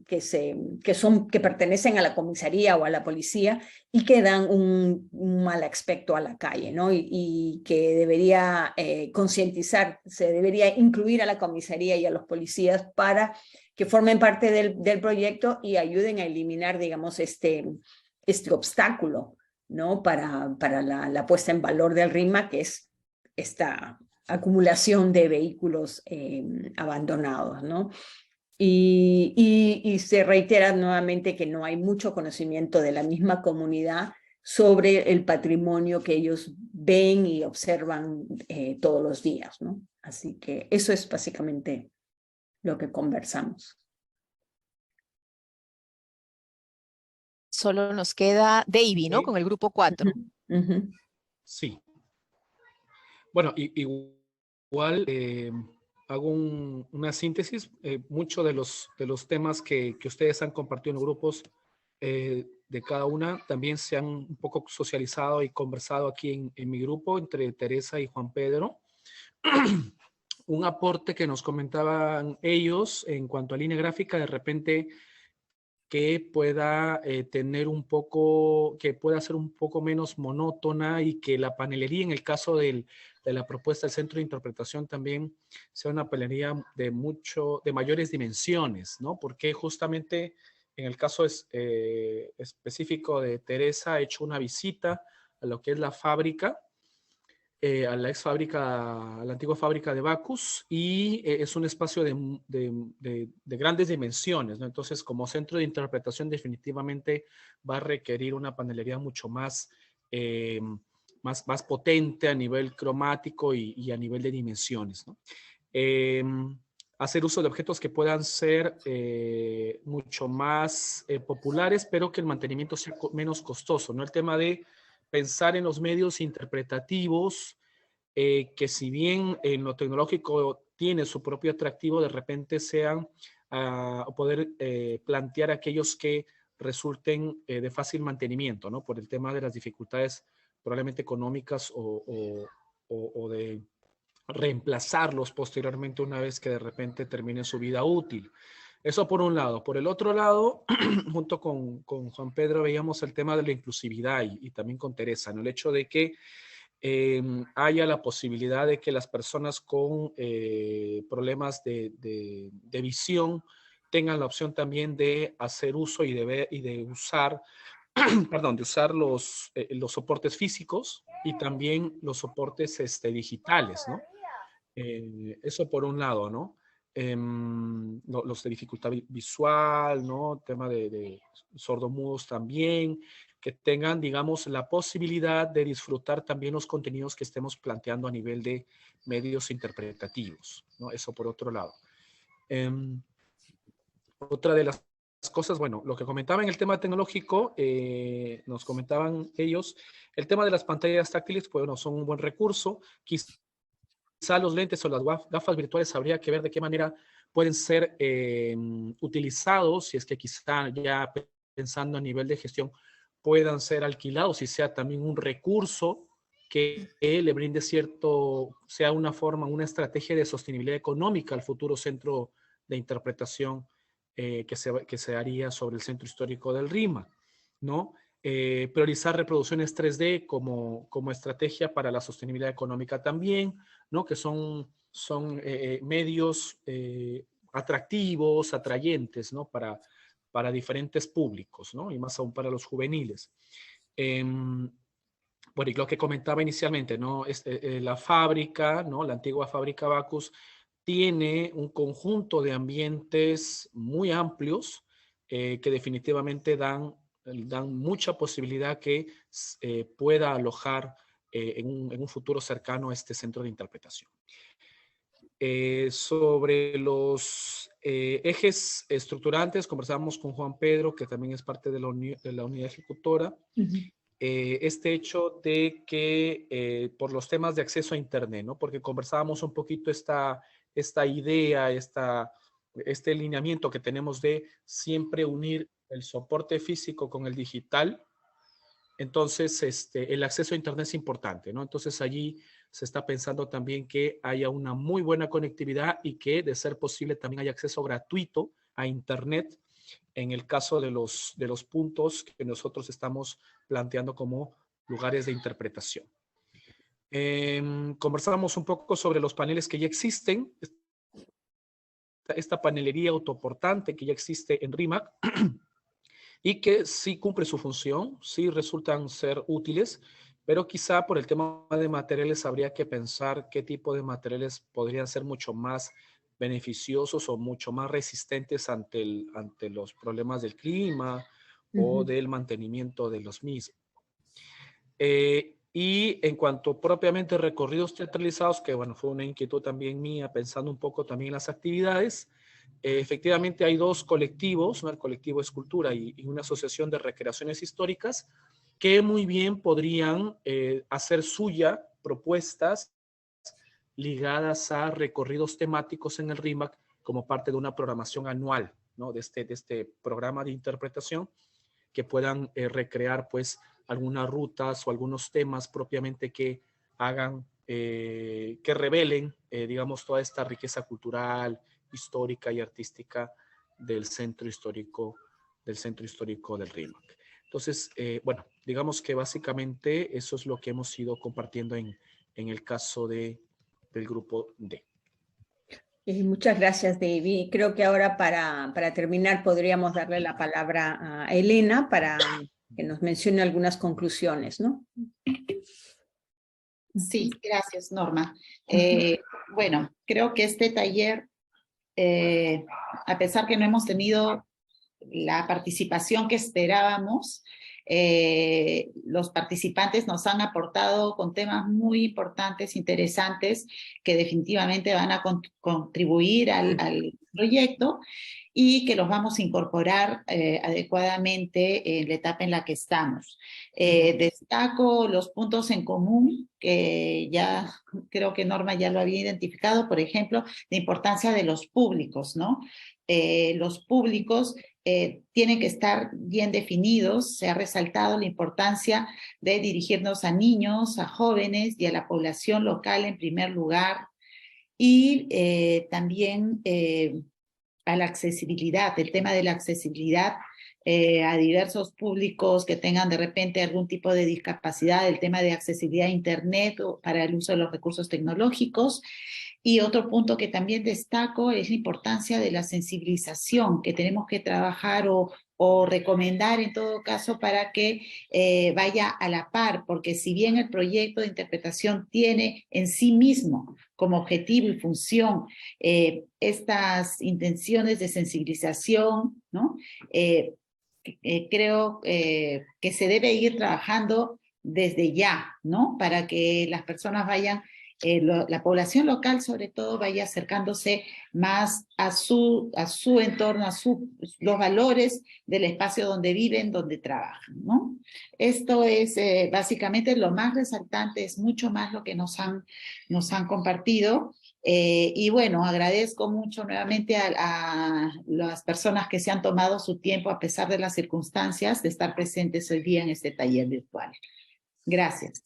pertenecen a la comisaría o a la policía y que dan un mal aspecto a la calle, ¿no? Y que debería se debería incluir a la comisaría y a los policías para que formen parte del proyecto y ayuden a eliminar, digamos, este obstáculo, ¿no? Para la puesta en valor del RIMAC, que es esta acumulación de vehículos abandonados, ¿no? Y se reitera nuevamente que no hay mucho conocimiento de la misma comunidad sobre el patrimonio que ellos ven y observan todos los días, ¿no? Así que eso es básicamente lo que conversamos. Solo nos queda Davy, ¿no? Con el grupo 4. Sí. Bueno, igual hago una síntesis. Muchos de los temas que ustedes han compartido en grupos de cada una también se han un poco socializado y conversado aquí en mi grupo entre Teresa y Juan Pedro. Un aporte que nos comentaban ellos en cuanto a línea gráfica, de repente que pueda tener que pueda ser un poco menos monótona y que la panelería, en el caso de la propuesta del Centro de Interpretación, también sea una panelería de mayores dimensiones, ¿no? Porque justamente en el caso específico de Teresa, ha hecho una visita a lo que es la fábrica, a la a la antigua fábrica de Bacus, y es un espacio de grandes dimensiones, ¿no? Entonces, como centro de interpretación, definitivamente va a requerir una panelería mucho más potente a nivel cromático y a nivel de dimensiones, ¿no? Hacer uso de objetos que puedan ser mucho más populares, pero que el mantenimiento sea menos costoso, ¿no? El tema de pensar en los medios interpretativos, que si bien en lo tecnológico tiene su propio atractivo, de repente sean poder plantear aquellos que resulten de fácil mantenimiento, ¿no? Por el tema de las dificultades probablemente económicas o reemplazarlos posteriormente una vez que de repente termine su vida útil. Eso por un lado. Por el otro lado, junto con Juan Pedro veíamos el tema de la inclusividad y también con Teresa, ¿no? El hecho de que haya la posibilidad de que las personas con problemas de visión tengan la opción también de hacer uso y de usar, perdón, de usar los soportes físicos y también los soportes digitales, ¿no? Eso por un lado, ¿no? Los de dificultad visual, ¿no? Tema de sordomudos también, que tengan, digamos, la posibilidad de disfrutar también los contenidos que estemos planteando a nivel de medios interpretativos, ¿no? Eso por otro lado. Otra de las cosas, bueno, lo que comentaba en el tema tecnológico, nos comentaban ellos, el tema de las pantallas táctiles, pues bueno, son un buen recurso. Quizá los lentes o las gafas virtuales habría que ver de qué manera pueden ser utilizados, si es que quizá ya pensando a nivel de gestión puedan ser alquilados y sea también un recurso que le brinde sea una forma, una estrategia de sostenibilidad económica al futuro centro de interpretación que se haría sobre el centro histórico del RIMAC, ¿no? Priorizar reproducciones 3D como estrategia para la sostenibilidad económica también, ¿no? Que son medios atractivos, atrayentes, ¿no? Para diferentes públicos, ¿no? Y más aún para los juveniles. Bueno, y lo que comentaba inicialmente, ¿no? La fábrica, ¿no? La antigua fábrica Bacus tiene un conjunto de ambientes muy amplios que definitivamente dan mucha posibilidad que pueda alojar en un futuro cercano este centro de interpretación. Sobre los ejes estructurantes, conversamos con Juan Pedro, que también es parte de la unidad ejecutora. Este hecho de que por los temas de acceso a Internet, ¿no? Porque conversábamos un poquito esta idea, este lineamiento que tenemos de siempre unir el soporte físico con el digital. Entonces, el acceso a Internet es importante, ¿no? Entonces, allí se está pensando también que haya una muy buena conectividad y que, de ser posible, también haya acceso gratuito a Internet en el caso de los puntos que nosotros estamos planteando como lugares de interpretación. Conversábamos un poco sobre los paneles que ya existen, esta panelería autoportante que ya existe en RIMAC y que sí cumple su función, sí resultan ser útiles, pero quizá por el tema de materiales habría que pensar qué tipo de materiales podrían ser mucho más beneficiosos o mucho más resistentes ante los problemas del clima o del mantenimiento de los mismos. Y en cuanto propiamente recorridos teatralizados, que bueno, fue una inquietud también mía, pensando un poco también en las actividades, efectivamente hay dos colectivos, ¿no? El colectivo Escultura y una asociación de recreaciones históricas, que muy bien podrían hacer suya propuestas ligadas a recorridos temáticos en el RIMAC como parte de una programación anual, ¿no? de este programa de interpretación, que puedan recrear pues algunas rutas o algunos temas propiamente que hagan, que revelen, digamos, toda esta riqueza cultural, histórica y artística del centro histórico del RIMAC. Entonces, bueno, digamos que básicamente eso es lo que hemos ido compartiendo en el caso del grupo D. Muchas gracias, David. Creo que ahora para terminar podríamos darle la palabra a Elena para que nos mencione algunas conclusiones, ¿no? Sí, gracias, Norma. Bueno, creo que este taller, a pesar que no hemos tenido la participación que esperábamos, los participantes nos han aportado con temas muy importantes, interesantes, que definitivamente van a contribuir al proyecto y que los vamos a incorporar adecuadamente en la etapa en la que estamos. Destaco los puntos en común, que ya creo que Norma ya lo había identificado, por ejemplo, la importancia de los públicos, ¿no? Los públicos tienen que estar bien definidos. Se ha resaltado la importancia de dirigirnos a niños, a jóvenes y a la población local en primer lugar, y también a la accesibilidad, el tema de la accesibilidad a diversos públicos que tengan de repente algún tipo de discapacidad, el tema de accesibilidad a Internet o para el uso de los recursos tecnológicos. Y otro punto que también destaco es la importancia de la sensibilización que tenemos que trabajar o recomendar en todo caso para que vaya a la par, porque si bien el proyecto de interpretación tiene en sí mismo como objetivo y función estas intenciones de sensibilización, ¿no? Creo que se debe ir trabajando desde ya, ¿no? Para que las personas vayan, la población local sobre todo vaya acercándose más a su entorno, los valores del espacio donde viven, donde trabajan, ¿no? Esto es básicamente lo más resaltante, es mucho más lo que nos han compartido. Y bueno, agradezco mucho nuevamente a las personas que se han tomado su tiempo a pesar de las circunstancias de estar presentes hoy día en este taller virtual. Gracias.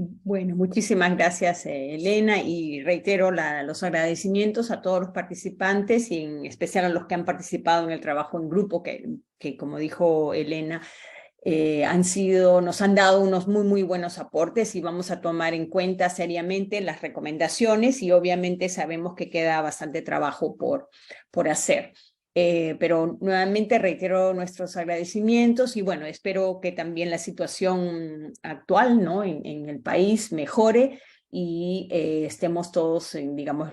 Bueno, muchísimas gracias, Elena, y reitero los agradecimientos a todos los participantes y en especial a los que han participado en el trabajo en grupo, que como dijo Elena, nos han dado unos muy buenos aportes y vamos a tomar en cuenta seriamente las recomendaciones y obviamente sabemos que queda bastante trabajo por hacer. Pero nuevamente reitero nuestros agradecimientos y bueno, espero que también la situación actual, ¿no? en el país mejore y estemos todos, digamos,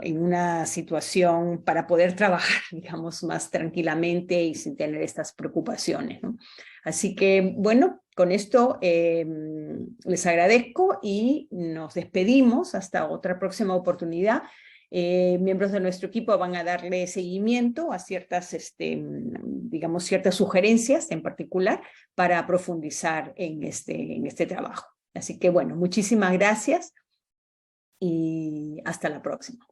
en una situación para poder trabajar, digamos, más tranquilamente y sin tener estas preocupaciones, ¿no? Así que, bueno, con esto les agradezco y nos despedimos hasta otra próxima oportunidad. Miembros de nuestro equipo van a darle seguimiento a ciertas, digamos, ciertas sugerencias en particular para profundizar en este trabajo. Así que, bueno, muchísimas gracias y hasta la próxima.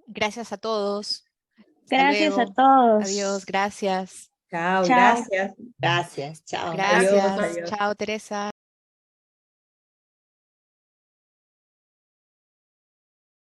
Gracias a todos. Gracias a todos. Adiós, gracias. Chao, Chao. gracias. Gracias, chao. Gracias. Adiós. Chao, Teresa.